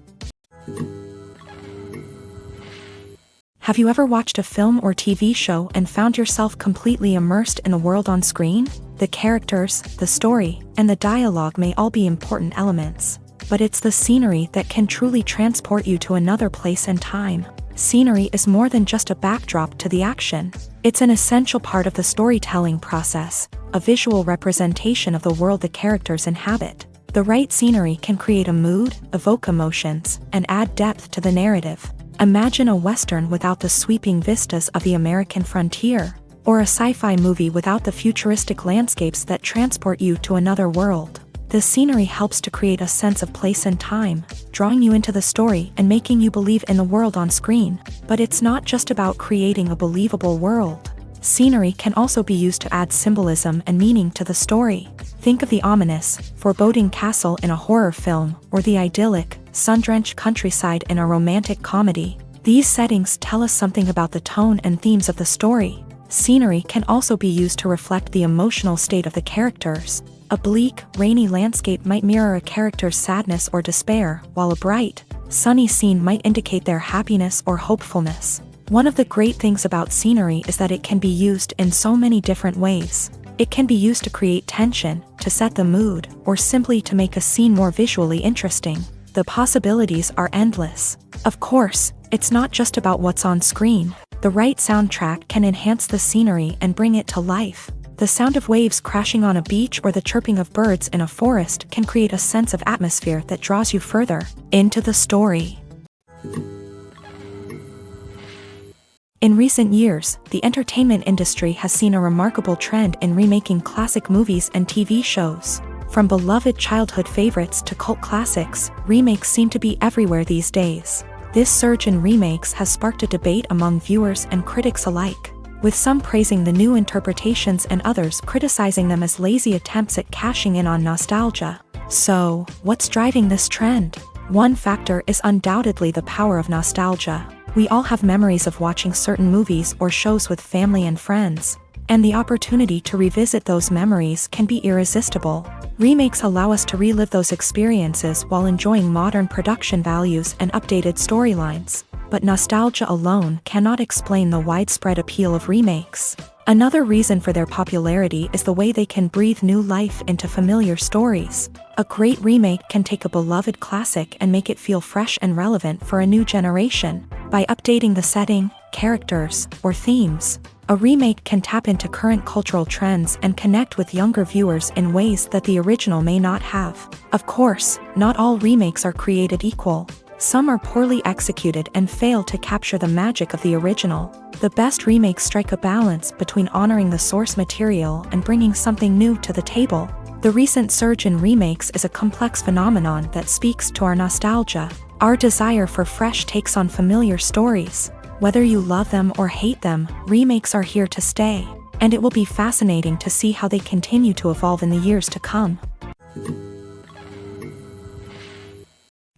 Have you ever watched a film or TV show and found yourself completely immersed in the world on screen? The characters, the story, and the dialogue may all be important elements, but it's the scenery that can truly transport you to another place and time. Scenery is more than just a backdrop to the action. It's an essential part of the storytelling process, a visual representation of the world the characters inhabit. The right scenery can create a mood, evoke emotions, and add depth to the narrative. Imagine a Western without the sweeping vistas of the American frontier, or a sci-fi movie without the futuristic landscapes that transport you to another world. The scenery helps to create a sense of place and time, drawing you into the story and making you believe in the world on screen. But it's not just about creating a believable world. Scenery can also be used to add symbolism and meaning to the story. Think of the ominous, foreboding castle in a horror film, or the idyllic, sun-drenched countryside in a romantic comedy. These settings tell us something about the tone and themes of the story. Scenery can also be used to reflect the emotional state of the characters. A bleak, rainy landscape might mirror a character's sadness or despair, while a bright, sunny scene might indicate their happiness or hopefulness. One of the great things about scenery is that it can be used in so many different ways. It can be used to create tension, to set the mood, or simply to make a scene more visually interesting. The possibilities are endless. Of course, it's not just about what's on screen. The right soundtrack can enhance the scenery and bring it to life. The sound of waves crashing on a beach or the chirping of birds in a forest can create a sense of atmosphere that draws you further into the story. In recent years, the entertainment industry has seen a remarkable trend in remaking classic movies and TV shows. From beloved childhood favorites to cult classics, remakes seem to be everywhere these days. This surge in remakes has sparked a debate among viewers and critics alike, with some praising the new interpretations and others criticizing them as lazy attempts at cashing in on nostalgia. So, what's driving this trend? One factor is undoubtedly the power of nostalgia. We all have memories of watching certain movies or shows with family and friends, and the opportunity to revisit those memories can be irresistible. Remakes allow us to relive those experiences while enjoying modern production values and updated storylines. But nostalgia alone cannot explain the widespread appeal of remakes. Another reason for their popularity is the way they can breathe new life into familiar stories. A great remake can take a beloved classic and make it feel fresh and relevant for a new generation. By updating the setting, characters, or themes, a remake can tap into current cultural trends and connect with younger viewers in ways that the original may not have. Of course, not all remakes are created equal. Some are poorly executed and fail to capture the magic of the original. The best remakes strike a balance between honoring the source material and bringing something new to the table. The recent surge in remakes is a complex phenomenon that speaks to our nostalgia, our desire for fresh takes on familiar stories. Whether you love them or hate them, remakes are here to stay. and it will be fascinating to see how they continue to evolve in the years to come.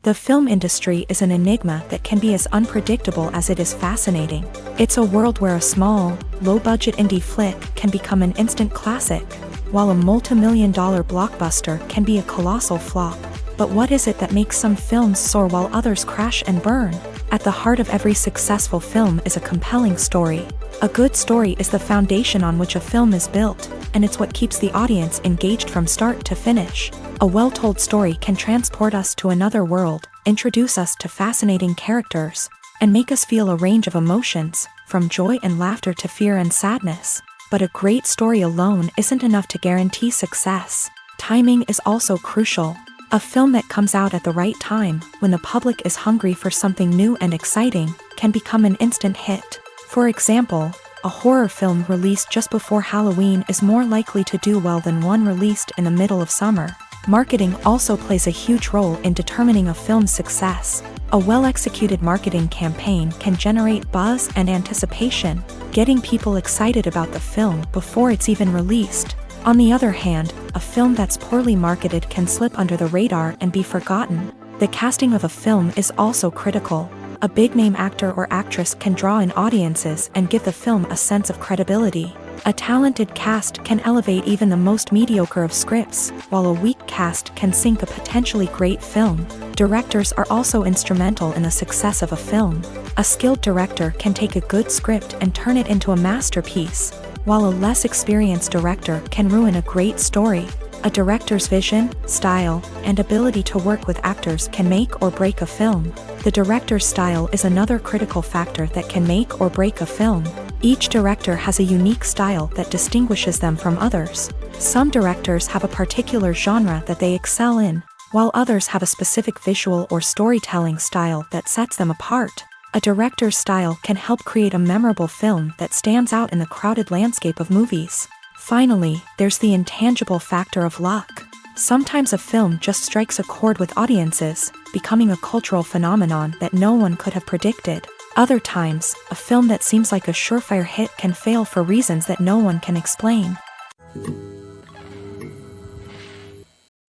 The film industry is an enigma that can be as unpredictable as it is fascinating. It's a world where a small, low-budget indie flick can become an instant classic, while a multi-million-dollar blockbuster can be a colossal flop. But what is it that makes some films soar while others crash and burn? At the heart of every successful film is a compelling story. A good story is the foundation on which a film is built, and it's what keeps the audience engaged from start to finish. A well-told story can transport us to another world, introduce us to fascinating characters, and make us feel a range of emotions, from joy and laughter to fear and sadness. But a great story alone isn't enough to guarantee success. Timing is also crucial. A film that comes out at the right time, when the public is hungry for something new and exciting, can become an instant hit. For example, a horror film released just before Halloween is more likely to do well than one released in the middle of summer. Marketing also plays a huge role in determining a film's success. A well-executed marketing campaign can generate buzz and anticipation, getting people excited about the film before it's even released. On the other hand, a film that's poorly marketed can slip under the radar and be forgotten. The casting of a film is also critical. A big-name actor or actress can draw in audiences and give the film a sense of credibility. A talented cast can elevate even the most mediocre of scripts, while a weak cast can sink a potentially great film. Directors are also instrumental in the success of a film. A skilled director can take a good script and turn it into a masterpiece, while a less experienced director can ruin a great story. A director's vision, style, and ability to work with actors can make or break a film. The director's style is another critical factor that can make or break a film. Each director has a unique style that distinguishes them from others. Some directors have a particular genre that they excel in, while others have a specific visual or storytelling style that sets them apart. A director's style can help create a memorable film that stands out in the crowded landscape of movies. Finally, there's the intangible factor of luck. Sometimes a film just strikes a chord with audiences, becoming a cultural phenomenon that no one could have predicted. Other times, a film that seems like a surefire hit can fail for reasons that no one can explain.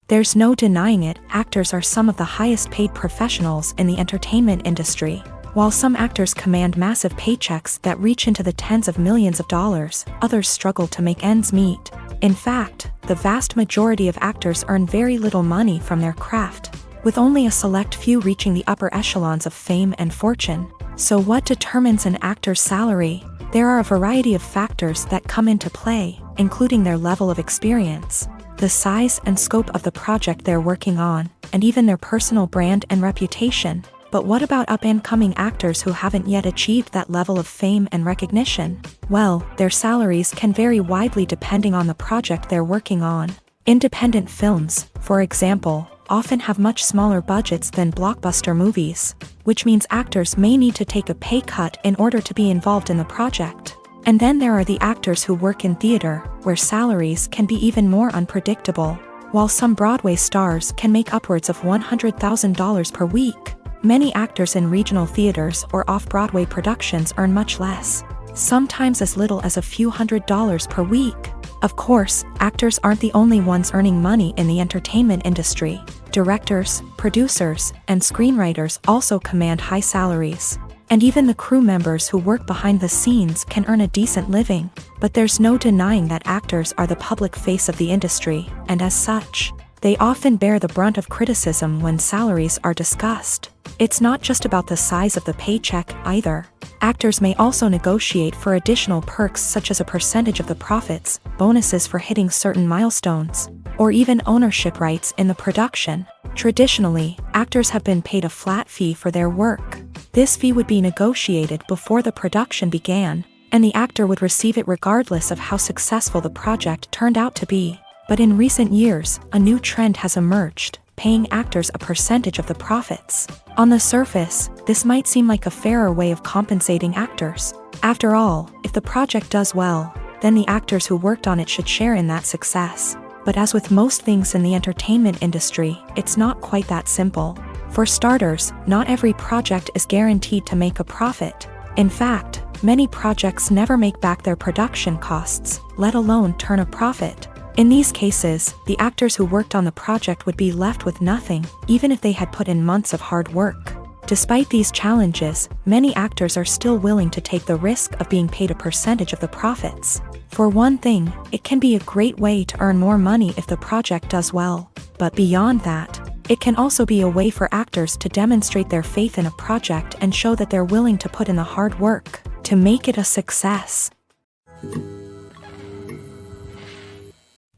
There's no denying it, actors are some of the highest paid professionals in the entertainment industry. While some actors command massive paychecks that reach into the tens of millions of dollars, others struggle to make ends meet. In fact, the vast majority of actors earn very little money from their craft, with only a select few reaching the upper echelons of fame and fortune. So what determines an actor's salary? There are a variety of factors that come into play, including their level of experience, the size and scope of the project they're working on, and even their personal brand and reputation. But what about up-and-coming actors who haven't yet achieved that level of fame and recognition? Well, their salaries can vary widely depending on the project they're working on. Independent films, for example, often have much smaller budgets than blockbuster movies, which means actors may need to take a pay cut in order to be involved in the project. And then there are the actors who work in theater, where salaries can be even more unpredictable. While some Broadway stars can make upwards of $100,000 per week, many actors in regional theaters or off-Broadway productions earn much less, sometimes as little as a few $100s per week. Of course, actors aren't the only ones earning money in the entertainment industry. Directors, producers, and screenwriters also command high salaries. And even the crew members who work behind the scenes can earn a decent living. But there's no denying that actors are the public face of the industry, and as such, they often bear the brunt of criticism when salaries are discussed. It's not just about the size of the paycheck, either. Actors may also negotiate for additional perks such as a percentage of the profits, bonuses for hitting certain milestones, or even ownership rights in the production. Traditionally, actors have been paid a flat fee for their work. This fee would be negotiated before the production began, and the actor would receive it regardless of how successful the project turned out to be. But in recent years, a new trend has emerged, paying actors a percentage of the profits. On the surface, this might seem like a fairer way of compensating actors. After all, if the project does well, then the actors who worked on it should share in that success. But as with most things in the entertainment industry, it's not quite that simple. For starters, not every project is guaranteed to make a profit. In fact, many projects never make back their production costs, let alone turn a profit. In these cases, the actors who worked on the project would be left with nothing, even if they had put in months of hard work. Despite these challenges, many actors are still willing to take the risk of being paid a percentage of the profits. For one thing, it can be a great way to earn more money if the project does well. But beyond that, it can also be a way for actors to demonstrate their faith in a project and show that they're willing to put in the hard work to make it a success.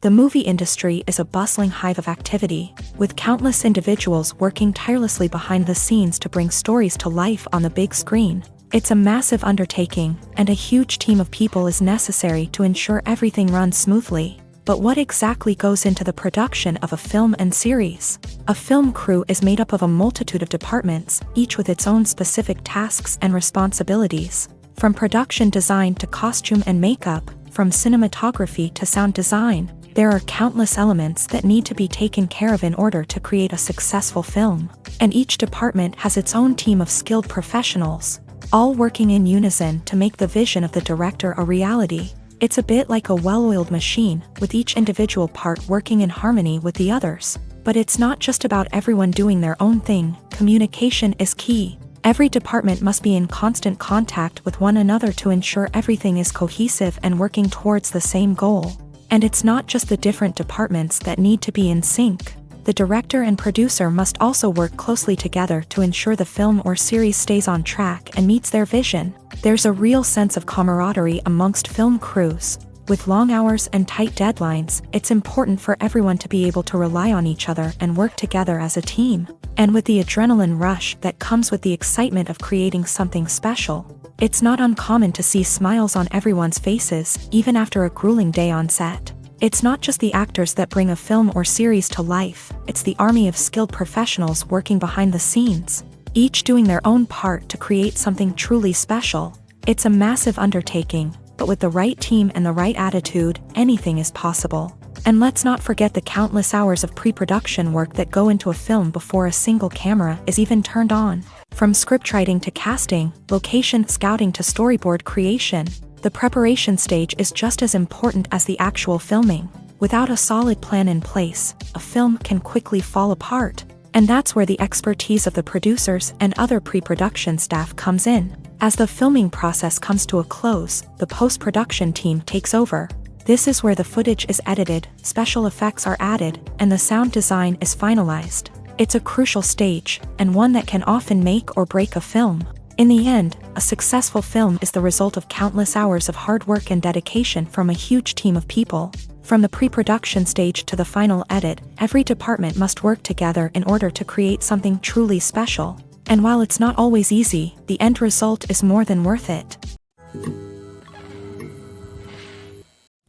The movie industry is a bustling hive of activity, with countless individuals working tirelessly behind the scenes to bring stories to life on the big screen. It's a massive undertaking, and a huge team of people is necessary to ensure everything runs smoothly. But what exactly goes into the production of a film and series? A film crew is made up of a multitude of departments, each with its own specific tasks and responsibilities. From production design to costume and makeup, from cinematography to sound design, there are countless elements that need to be taken care of in order to create a successful film. And each department has its own team of skilled professionals, all working in unison to make the vision of the director a reality. It's a bit like a well-oiled machine, with each individual part working in harmony with the others. But it's not just about everyone doing their own thing. Communication is key. Every department must be in constant contact with one another to ensure everything is cohesive and working towards the same goal. And it's not just the different departments that need to be in sync. The director and producer must also work closely together to ensure the film or series stays on track and meets their vision. There's a real sense of camaraderie amongst film crews. With long hours and tight deadlines, it's important for everyone to be able to rely on each other and work together as a team. And with the adrenaline rush that comes with the excitement of creating something special, it's not uncommon to see smiles on everyone's faces, even after a grueling day on set. It's not just the actors that bring a film or series to life, it's the army of skilled professionals working behind the scenes, each doing their own part to create something truly special. It's a massive undertaking, but with the right team and the right attitude, anything is possible. And let's not forget the countless hours of pre-production work that go into a film before a single camera is even turned on. From scriptwriting to casting, location scouting to storyboard creation, the preparation stage is just as important as the actual filming. Without a solid plan in place, a film can quickly fall apart. And that's where the expertise of the producers and other pre-production staff comes in. As the filming process comes to a close, the post-production team takes over. This is where the footage is edited, special effects are added, and the sound design is finalized. It's a crucial stage, and one that can often make or break a film. In the end, a successful film is the result of countless hours of hard work and dedication from a huge team of people. From the pre-production stage to the final edit, every department must work together in order to create something truly special. And while it's not always easy, the end result is more than worth it.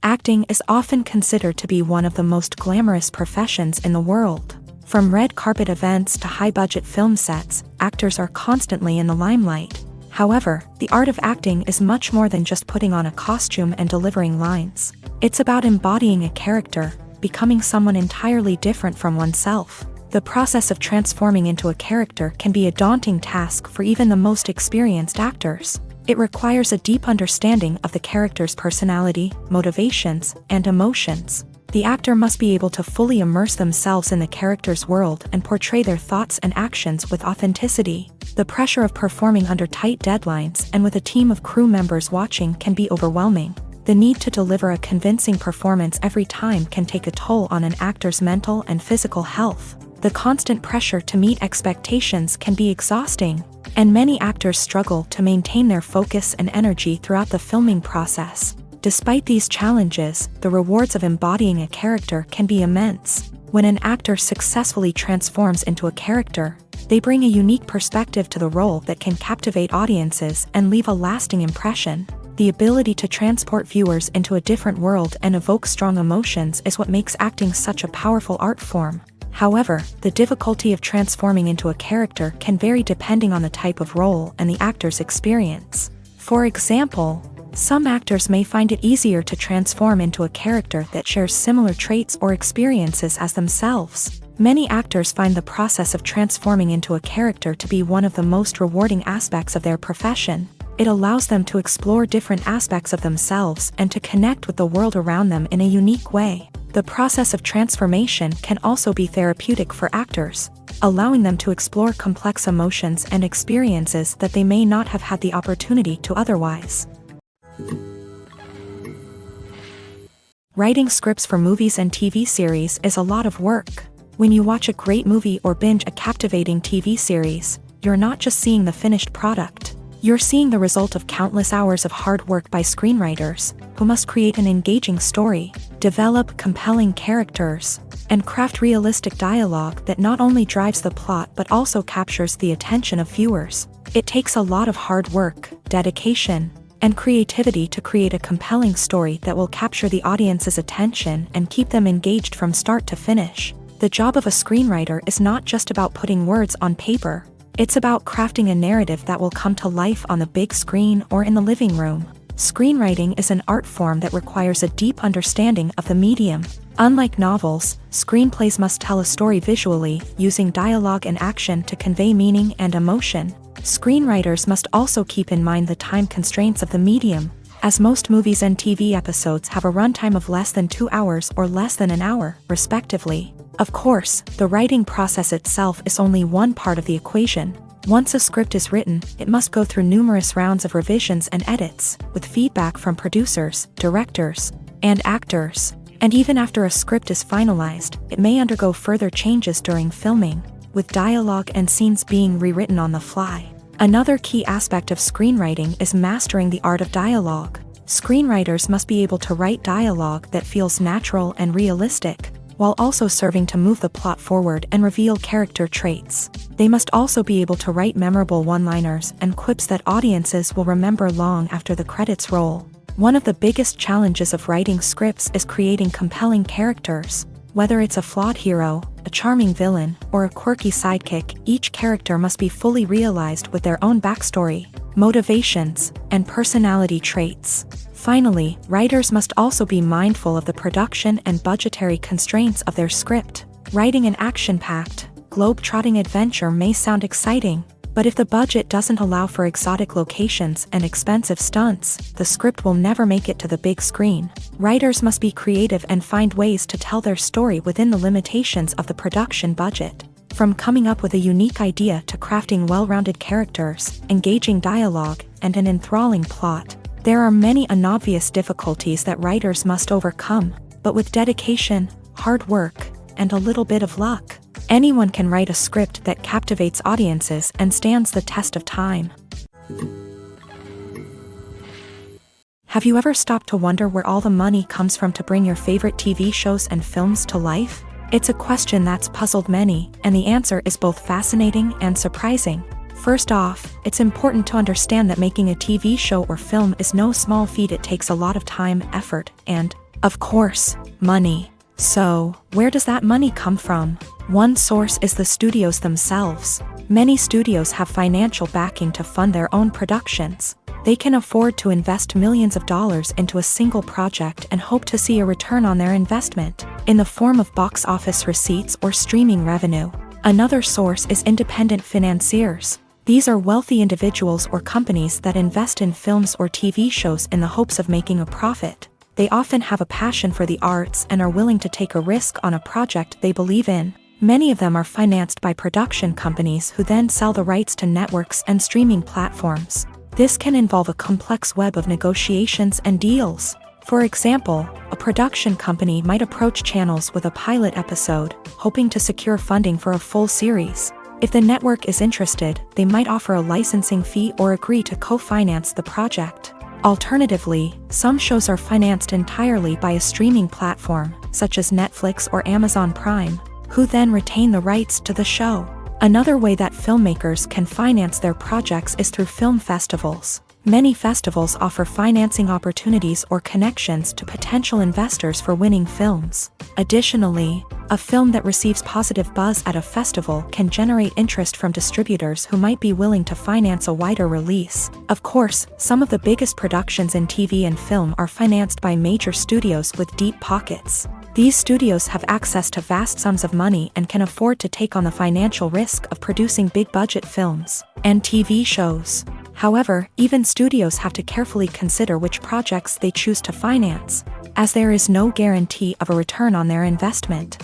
Acting is often considered to be one of the most glamorous professions in the world. From red carpet events to high-budget film sets, actors are constantly in the limelight. However, the art of acting is much more than just putting on a costume and delivering lines. It's about embodying a character, becoming someone entirely different from oneself. The process of transforming into a character can be a daunting task for even the most experienced actors. It requires a deep understanding of the character's personality, motivations, and emotions. The actor must be able to fully immerse themselves in the character's world and portray their thoughts and actions with authenticity. The pressure of performing under tight deadlines and with a team of crew members watching can be overwhelming. The need to deliver a convincing performance every time can take a toll on an actor's mental and physical health. The constant pressure to meet expectations can be exhausting, and many actors struggle to maintain their focus and energy throughout the filming process. Despite these challenges, the rewards of embodying a character can be immense. When an actor successfully transforms into a character, they bring a unique perspective to the role that can captivate audiences and leave a lasting impression. The ability to transport viewers into a different world and evoke strong emotions is what makes acting such a powerful art form. However, the difficulty of transforming into a character can vary depending on the type of role and the actor's experience. For example, some actors may find it easier to transform into a character that shares similar traits or experiences as themselves. Many actors find the process of transforming into a character to be one of the most rewarding aspects of their profession. It allows them to explore different aspects of themselves and to connect with the world around them in a unique way. The process of transformation can also be therapeutic for actors, allowing them to explore complex emotions and experiences that they may not have had the opportunity to otherwise. Writing scripts for movies and TV series is a lot of work. When you watch a great movie or binge a captivating TV series, you're not just seeing the finished product. You're seeing the result of countless hours of hard work by screenwriters, who must create an engaging story, develop compelling characters, and craft realistic dialogue that not only drives the plot but also captures the attention of viewers. It takes a lot of hard work, dedication, and creativity to create a compelling story that will capture the audience's attention and keep them engaged from start to finish. The job of a screenwriter is not just about putting words on paper. It's about crafting a narrative that will come to life on the big screen or in the living room. Screenwriting is an art form that requires a deep understanding of the medium. Unlike novels, screenplays must tell a story visually, using dialogue and action to convey meaning and emotion. Screenwriters must also keep in mind the time constraints of the medium, as most movies and TV episodes have a runtime of less than 2 hours or less than an hour, respectively. Of course, the writing process itself is only one part of the equation. Once a script is written, it must go through numerous rounds of revisions and edits, with feedback from producers, directors, and actors. And even after a script is finalized, it may undergo further changes during filming, with dialogue and scenes being rewritten on the fly. Another key aspect of screenwriting is mastering the art of dialogue. Screenwriters must be able to write dialogue that feels natural and realistic, while also serving to move the plot forward and reveal character traits. They must also be able to write memorable one-liners and quips that audiences will remember long after the credits roll. One of the biggest challenges of writing scripts is creating compelling characters. Whether it's a flawed hero, a charming villain, or a quirky sidekick, each character must be fully realized with their own backstory, motivations, and personality traits. Finally, writers must also be mindful of the production and budgetary constraints of their script. Writing an action-packed, globe-trotting adventure may sound exciting, but if the budget doesn't allow for exotic locations and expensive stunts, the script will never make it to the big screen. Writers must be creative and find ways to tell their story within the limitations of the production budget. From coming up with a unique idea to crafting well-rounded characters, engaging dialogue, and an enthralling plot, there are many unobvious difficulties that writers must overcome, but with dedication, hard work, and a little bit of luck, anyone can write a script that captivates audiences and stands the test of time. Have you ever stopped to wonder where all the money comes from to bring your favorite TV shows and films to life? It's a question that's puzzled many, and the answer is both fascinating and surprising. First off, it's important to understand that making a TV show or film is no small feat. It takes a lot of time, effort, and, of course, money. So, where does that money come from? One source is the studios themselves. Many studios have financial backing to fund their own productions. They can afford to invest millions of dollars into a single project and hope to see a return on their investment, in the form of box office receipts or streaming revenue. Another source is independent financiers. These are wealthy individuals or companies that invest in films or TV shows in the hopes of making a profit. They often have a passion for the arts and are willing to take a risk on a project they believe in. Many of them are financed by production companies who then sell the rights to networks and streaming platforms. This can involve a complex web of negotiations and deals. For example, a production company might approach channels with a pilot episode, hoping to secure funding for a full series. If the network is interested, they might offer a licensing fee or agree to co-finance the project. Alternatively, some shows are financed entirely by a streaming platform, such as Netflix or Amazon Prime, who then retain the rights to the show. Another way that filmmakers can finance their projects is through film festivals. Many festivals offer financing opportunities or connections to potential investors for winning films. Additionally, a film that receives positive buzz at a festival can generate interest from distributors who might be willing to finance a wider release. Of course, some of the biggest productions in TV and film are financed by major studios with deep pockets. These studios have access to vast sums of money and can afford to take on the financial risk of producing big-budget films and TV shows. However, even studios have to carefully consider which projects they choose to finance, as there is no guarantee of a return on their investment.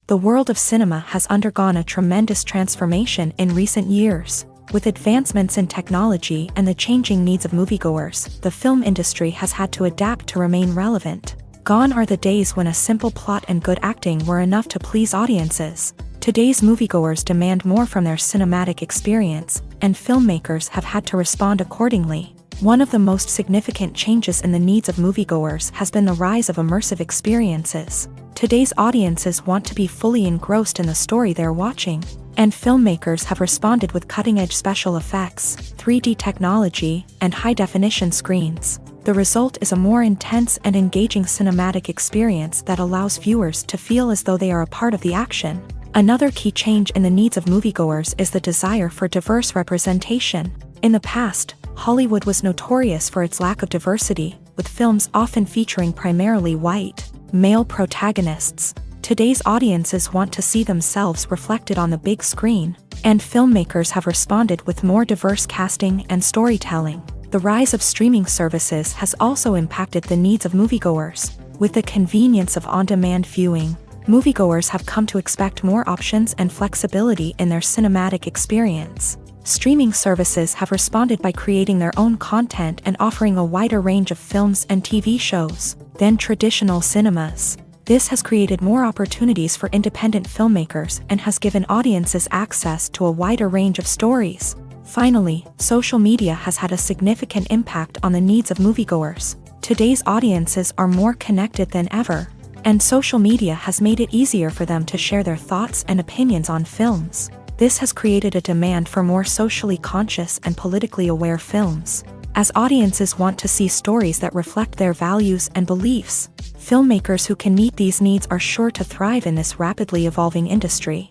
The world of cinema has undergone a tremendous transformation in recent years. With advancements in technology and the changing needs of moviegoers, the film industry has had to adapt to remain relevant. Gone are the days when a simple plot and good acting were enough to please audiences. Today's moviegoers demand more from their cinematic experience, and filmmakers have had to respond accordingly. One of the most significant changes in the needs of moviegoers has been the rise of immersive experiences. Today's audiences want to be fully engrossed in the story they're watching, and filmmakers have responded with cutting-edge special effects, 3D technology, and high-definition screens. The result is a more intense and engaging cinematic experience that allows viewers to feel as though they are a part of the action. Another key change in the needs of moviegoers is the desire for diverse representation. In the past, Hollywood was notorious for its lack of diversity, with films often featuring primarily white, male protagonists. Today's audiences want to see themselves reflected on the big screen, and filmmakers have responded with more diverse casting and storytelling. The rise of streaming services has also impacted the needs of moviegoers. With the convenience of on-demand viewing, moviegoers have come to expect more options and flexibility in their cinematic experience. Streaming services have responded by creating their own content and offering a wider range of films and TV shows than traditional cinemas. This has created more opportunities for independent filmmakers and has given audiences access to a wider range of stories. Finally, social media has had a significant impact on the needs of moviegoers. Today's audiences are more connected than ever, and social media has made it easier for them to share their thoughts and opinions on films. This has created a demand for more socially conscious and politically aware films. As audiences want to see stories that reflect their values and beliefs, filmmakers who can meet these needs are sure to thrive in this rapidly evolving industry.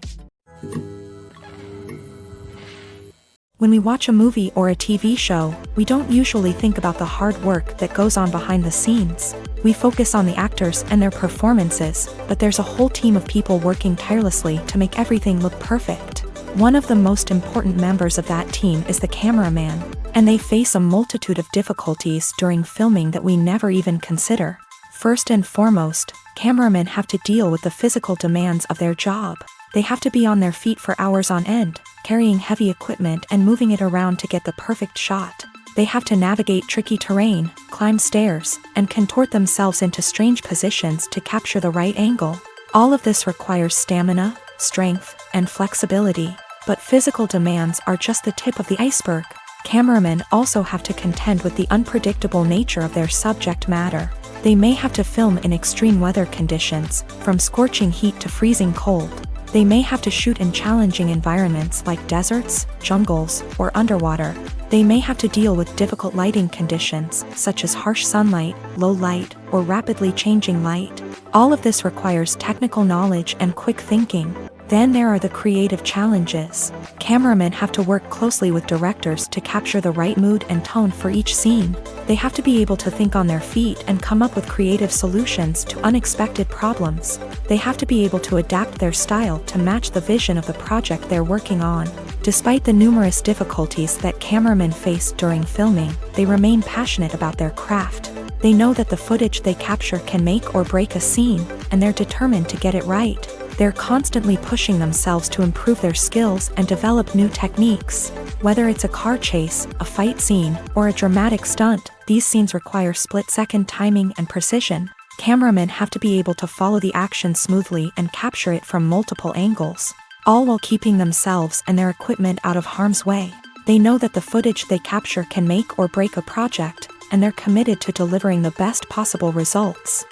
When we watch a movie or a TV show, we don't usually think about the hard work that goes on behind the scenes. We focus on the actors and their performances, but there's a whole team of people working tirelessly to make everything look perfect. One of the most important members of that team is the cameraman, and they face a multitude of difficulties during filming that we never even consider. First and foremost, cameramen have to deal with the physical demands of their job. They have to be on their feet for hours on end, carrying heavy equipment and moving it around to get the perfect shot. They have to navigate tricky terrain, climb stairs, and contort themselves into strange positions to capture the right angle. All of this requires stamina, strength, and flexibility. But physical demands are just the tip of the iceberg. Cameramen also have to contend with the unpredictable nature of their subject matter. They may have to film in extreme weather conditions, from scorching heat to freezing cold. They may have to shoot in challenging environments like deserts, jungles, or underwater. They may have to deal with difficult lighting conditions, such as harsh sunlight, low light, or rapidly changing light. All of this requires technical knowledge and quick thinking. Then there are the creative challenges. Cameramen have to work closely with directors to capture the right mood and tone for each scene. They have to be able to think on their feet and come up with creative solutions to unexpected problems. They have to be able to adapt their style to match the vision of the project they're working on. Despite the numerous difficulties that cameramen face during filming, they remain passionate about their craft. They know that the footage they capture can make or break a scene, and they're determined to get it right. They're constantly pushing themselves to improve their skills and develop new techniques. Whether it's a car chase, a fight scene, or a dramatic stunt, these scenes require split-second timing and precision. Cameramen have to be able to follow the action smoothly and capture it from multiple angles, all while keeping themselves and their equipment out of harm's way. They know that the footage they capture can make or break a project, and they're committed to delivering the best possible results.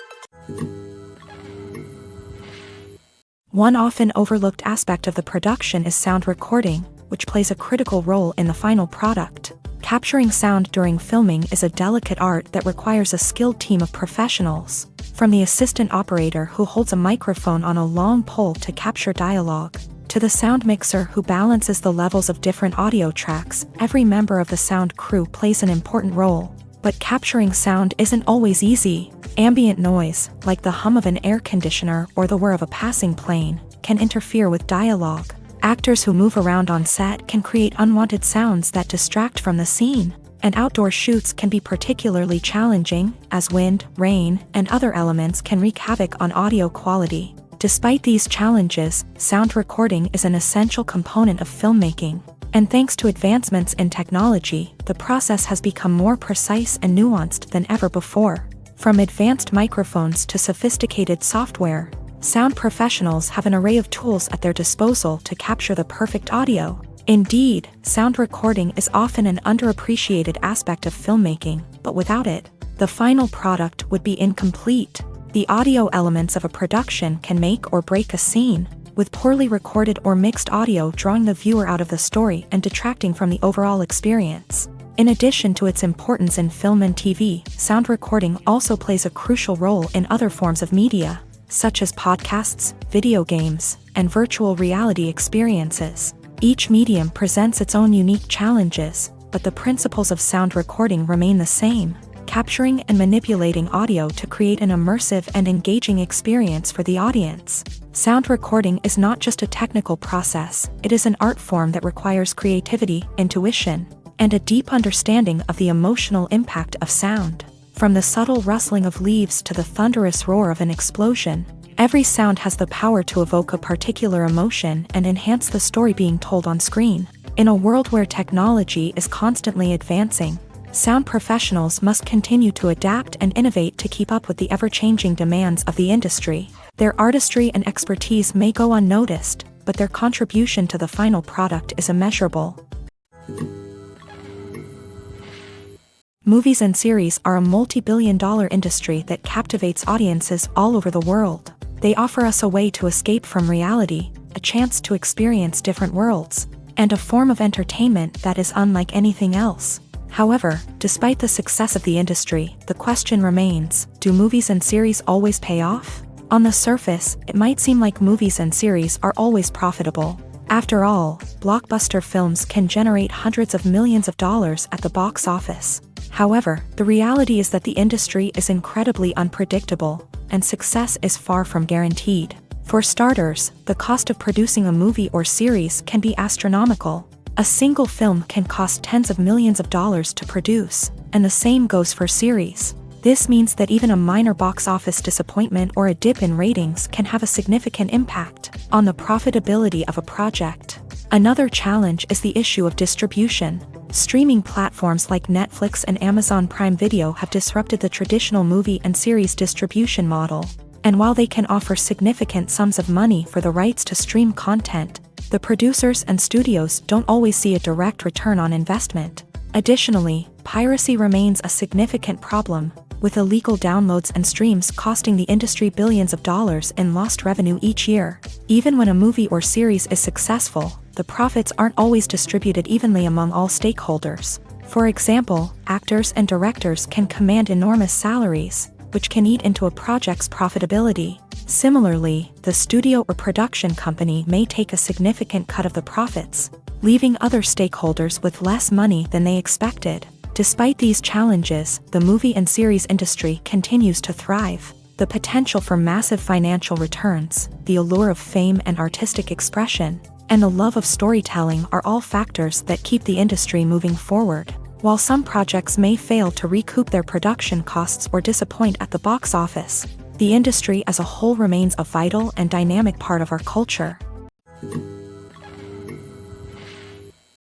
One often overlooked aspect of the production is sound recording, which plays a critical role in the final product. Capturing sound during filming is a delicate art that requires a skilled team of professionals. From the assistant operator who holds a microphone on a long pole to capture dialogue, to the sound mixer who balances the levels of different audio tracks, every member of the sound crew plays an important role. But capturing sound isn't always easy. Ambient noise, like the hum of an air conditioner or the whir of a passing plane, can interfere with dialogue. Actors who move around on set can create unwanted sounds that distract from the scene, and outdoor shoots can be particularly challenging, as wind, rain, and other elements can wreak havoc on audio quality. Despite these challenges, sound recording is an essential component of filmmaking, and thanks to advancements in technology, the process has become more precise and nuanced than ever before. From advanced microphones to sophisticated software, sound professionals have an array of tools at their disposal to capture the perfect audio. Indeed, sound recording is often an underappreciated aspect of filmmaking, but without it, the final product would be incomplete. The audio elements of a production can make or break a scene, with poorly recorded or mixed audio drawing the viewer out of the story and detracting from the overall experience. In addition to its importance in film and TV, sound recording also plays a crucial role in other forms of media, such as podcasts, video games, and virtual reality experiences. Each medium presents its own unique challenges, but the principles of sound recording remain the same, capturing and manipulating audio to create an immersive and engaging experience for the audience. Sound recording is not just a technical process, it is an art form that requires creativity, intuition, and a deep understanding of the emotional impact of sound. From the subtle rustling of leaves to the thunderous roar of an explosion, every sound has the power to evoke a particular emotion and enhance the story being told on screen. In a world where technology is constantly advancing, sound professionals must continue to adapt and innovate to keep up with the ever-changing demands of the industry. Their artistry and expertise may go unnoticed, but their contribution to the final product is immeasurable. Movies and series are a multi-billion-dollar industry that captivates audiences all over the world. They offer us a way to escape from reality, a chance to experience different worlds, and a form of entertainment that is unlike anything else. However, despite the success of the industry, the question remains, do movies and series always pay off? On the surface, it might seem like movies and series are always profitable. After all, blockbuster films can generate hundreds of millions of dollars at the box office. However, the reality is that the industry is incredibly unpredictable, and success is far from guaranteed. For starters, the cost of producing a movie or series can be astronomical. A single film can cost tens of millions of dollars to produce, and the same goes for series. This means that even a minor box office disappointment or a dip in ratings can have a significant impact on the profitability of a project. Another challenge is the issue of distribution. Streaming platforms like Netflix and Amazon Prime Video have disrupted the traditional movie and series distribution model. And while they can offer significant sums of money for the rights to stream content, the producers and studios don't always see a direct return on investment. Additionally, piracy remains a significant problem, with illegal downloads and streams costing the industry billions of dollars in lost revenue each year. Even when a movie or series is successful, the profits aren't always distributed evenly among all stakeholders. For example, actors and directors can command enormous salaries, which can eat into a project's profitability. Similarly, the studio or production company may take a significant cut of the profits, leaving other stakeholders with less money than they expected. Despite these challenges, the movie and series industry continues to thrive. The potential for massive financial returns, the allure of fame and artistic expression, and the love of storytelling are all factors that keep the industry moving forward. While some projects may fail to recoup their production costs or disappoint at the box office, the industry as a whole remains a vital and dynamic part of our culture.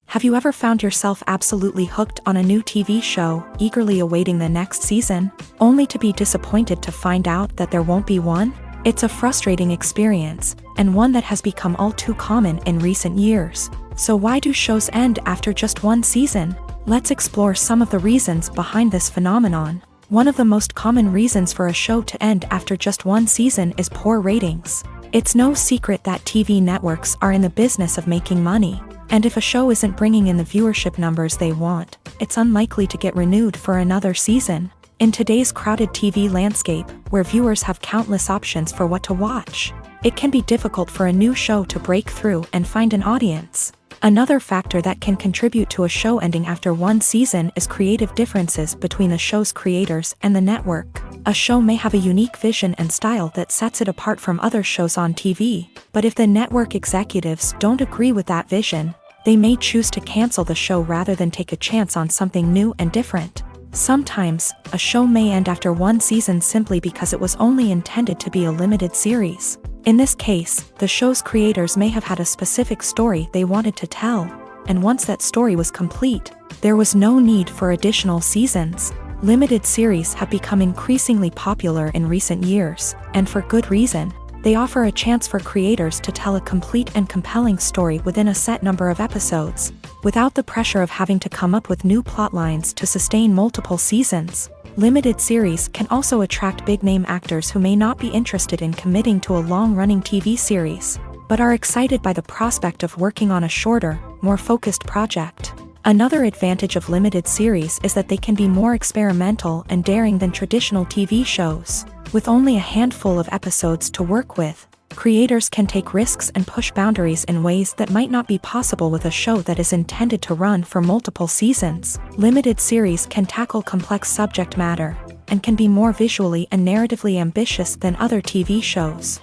Have you ever found yourself absolutely hooked on a new TV show, eagerly awaiting the next season, only to be disappointed to find out that there won't be one? It's a frustrating experience, and one that has become all too common in recent years. So why do shows end after just one season? Let's explore some of the reasons behind this phenomenon. One of the most common reasons for a show to end after just one season is poor ratings. It's no secret that TV networks are in the business of making money. And if a show isn't bringing in the viewership numbers they want, it's unlikely to get renewed for another season. In today's crowded TV landscape, where viewers have countless options for what to watch, it can be difficult for a new show to break through and find an audience. Another factor that can contribute to a show ending after one season is creative differences between the show's creators and the network. A show may have a unique vision and style that sets it apart from other shows on TV, but if the network executives don't agree with that vision, they may choose to cancel the show rather than take a chance on something new and different. Sometimes, a show may end after one season simply because it was only intended to be a limited series. In this case, the show's creators may have had a specific story they wanted to tell, and once that story was complete, there was no need for additional seasons. Limited series have become increasingly popular in recent years, and for good reason. They offer a chance for creators to tell a complete and compelling story within a set number of episodes, without the pressure of having to come up with new plotlines to sustain multiple seasons. Limited series can also attract big-name actors who may not be interested in committing to a long-running TV series, but are excited by the prospect of working on a shorter, more focused project. Another advantage of limited series is that they can be more experimental and daring than traditional TV shows. With only a handful of episodes to work with, creators can take risks and push boundaries in ways that might not be possible with a show that is intended to run for multiple seasons. Limited series can tackle complex subject matter, and can be more visually and narratively ambitious than other TV shows.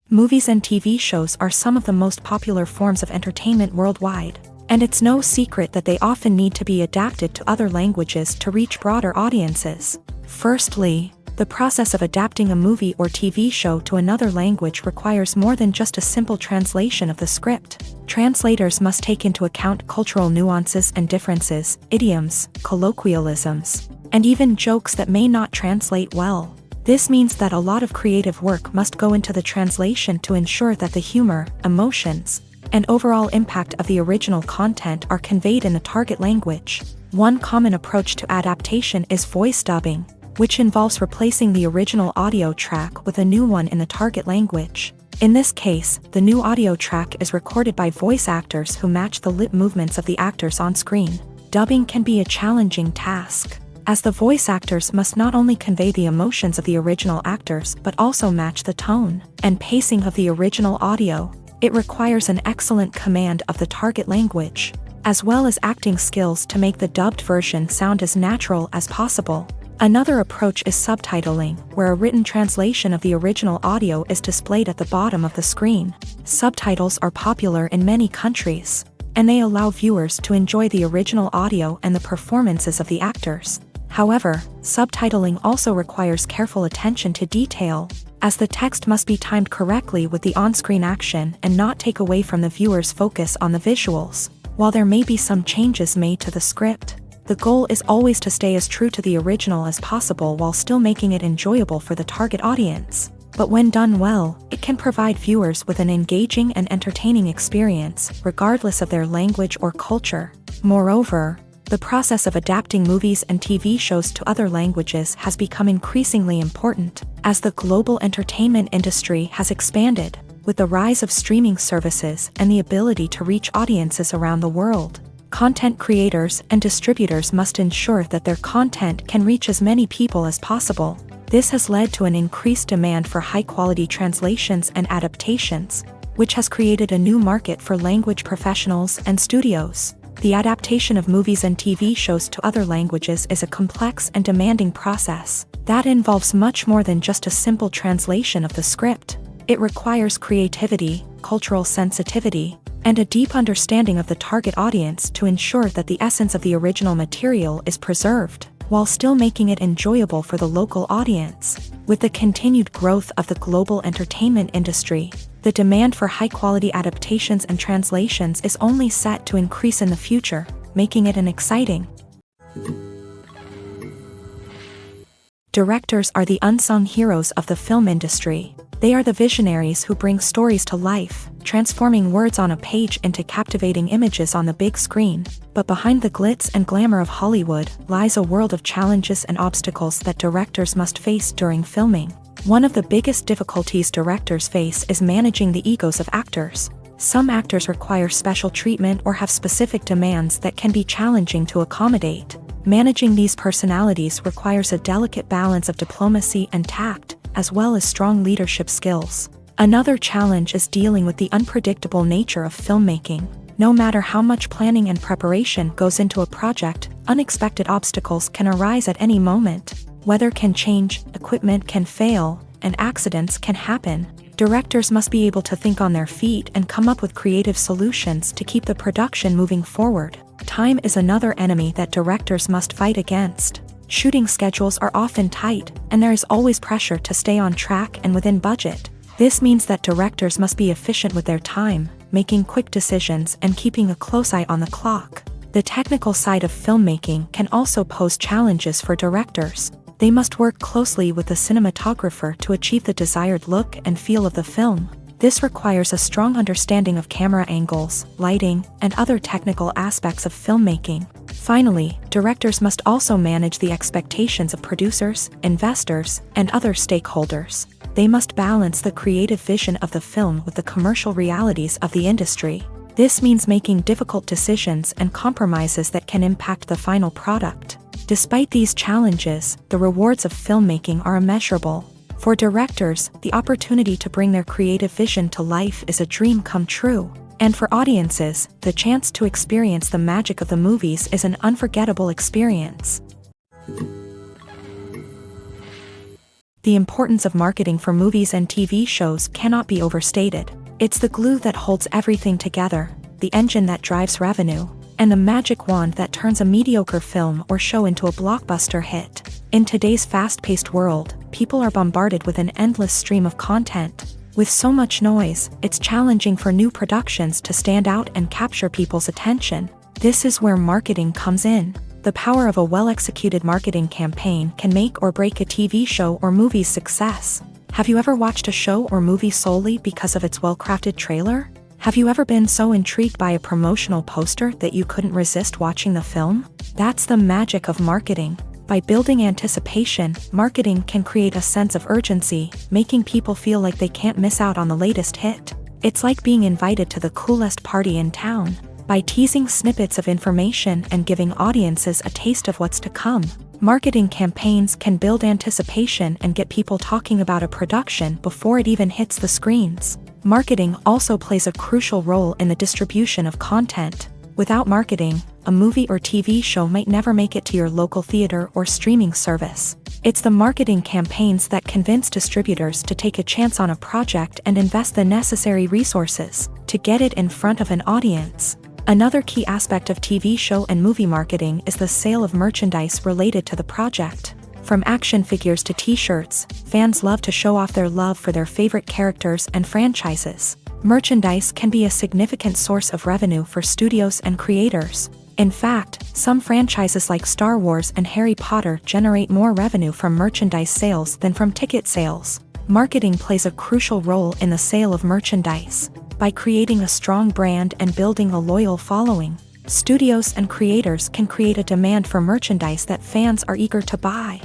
Movies and TV shows are some of the most popular forms of entertainment worldwide, and it's no secret that they often need to be adapted to other languages to reach broader audiences. Firstly, the process of adapting a movie or TV show to another language requires more than just a simple translation of the script. Translators must take into account cultural nuances and differences, idioms, colloquialisms, and even jokes that may not translate well. This means that a lot of creative work must go into the translation to ensure that the humor, emotions, and overall impact of the original content are conveyed in the target language. One common approach to adaptation is voice dubbing, which involves replacing the original audio track with a new one in the target language. In this case, the new audio track is recorded by voice actors who match the lip movements of the actors on screen. Dubbing can be a challenging task, as the voice actors must not only convey the emotions of the original actors but also match the tone and pacing of the original audio. It requires an excellent command of the target language, as well as acting skills to make the dubbed version sound as natural as possible. Another approach is subtitling, where a written translation of the original audio is displayed at the bottom of the screen. Subtitles are popular in many countries, and they allow viewers to enjoy the original audio and the performances of the actors. However, subtitling also requires careful attention to detail, as the text must be timed correctly with the on-screen action and not take away from the viewer's focus on the visuals. While there may be some changes made to the script, the goal is always to stay as true to the original as possible while still making it enjoyable for the target audience. But when done well, it can provide viewers with an engaging and entertaining experience, regardless of their language or culture. Moreover, the process of adapting movies and TV shows to other languages has become increasingly important, as the global entertainment industry has expanded, with the rise of streaming services and the ability to reach audiences around the world. Content creators and distributors must ensure that their content can reach as many people as possible. This has led to an increased demand for high-quality translations and adaptations, which has created a new market for language professionals and studios. The adaptation of movies and TV shows to other languages is a complex and demanding process that involves much more than just a simple translation of the script. It requires creativity, cultural sensitivity, and a deep understanding of the target audience to ensure that the essence of the original material is preserved, while still making it enjoyable for the local audience. With the continued growth of the global entertainment industry, the demand for high-quality adaptations and translations is only set to increase in the future, making it an exciting. Directors are the unsung heroes of the film industry. They are the visionaries who bring stories to life, transforming words on a page into captivating images on the big screen. But behind the glitz and glamour of Hollywood lies a world of challenges and obstacles that directors must face during filming. One of the biggest difficulties directors face is managing the egos of actors. Some actors require special treatment or have specific demands that can be challenging to accommodate. Managing these personalities requires a delicate balance of diplomacy and tact, as well as strong leadership skills. Another challenge is dealing with the unpredictable nature of filmmaking. No matter how much planning and preparation goes into a project, unexpected obstacles can arise at any moment. Weather can change, equipment can fail, and accidents can happen. Directors must be able to think on their feet and come up with creative solutions to keep the production moving forward. Time is another enemy that directors must fight against. Shooting schedules are often tight, and there is always pressure to stay on track and within budget. This means that directors must be efficient with their time, making quick decisions and keeping a close eye on the clock. The technical side of filmmaking can also pose challenges for directors. They must work closely with the cinematographer to achieve the desired look and feel of the film. This requires a strong understanding of camera angles, lighting, and other technical aspects of filmmaking. Finally, directors must also manage the expectations of producers, investors, and other stakeholders. They must balance the creative vision of the film with the commercial realities of the industry. This means making difficult decisions and compromises that can impact the final product. Despite these challenges, the rewards of filmmaking are immeasurable. For directors, the opportunity to bring their creative vision to life is a dream come true. And for audiences, the chance to experience the magic of the movies is an unforgettable experience. The importance of marketing for movies and TV shows cannot be overstated. It's the glue that holds everything together, the engine that drives revenue, and the magic wand that turns a mediocre film or show into a blockbuster hit. In today's fast-paced world, people are bombarded with an endless stream of content. With so much noise, it's challenging for new productions to stand out and capture people's attention. This is where marketing comes in. The power of a well-executed marketing campaign can make or break a TV show or movie's success. Have you ever watched a show or movie solely because of its well-crafted trailer? Have you ever been so intrigued by a promotional poster that you couldn't resist watching the film? That's the magic of marketing. By building anticipation, marketing can create a sense of urgency, making people feel like they can't miss out on the latest hit. It's like being invited to the coolest party in town. By teasing snippets of information and giving audiences a taste of what's to come, marketing campaigns can build anticipation and get people talking about a production before it even hits the screens. Marketing also plays a crucial role in the distribution of content. Without marketing, a movie or TV show might never make it to your local theater or streaming service. It's the marketing campaigns that convince distributors to take a chance on a project and invest the necessary resources to get it in front of an audience. Another key aspect of TV show and movie marketing is the sale of merchandise related to the project. From action figures to t-shirts, fans love to show off their love for their favorite characters and franchises. Merchandise can be a significant source of revenue for studios and creators. In fact, some franchises like Star Wars and Harry Potter generate more revenue from merchandise sales than from ticket sales. Marketing plays a crucial role in the sale of merchandise. By creating a strong brand and building a loyal following, studios and creators can create a demand for merchandise that fans are eager to buy.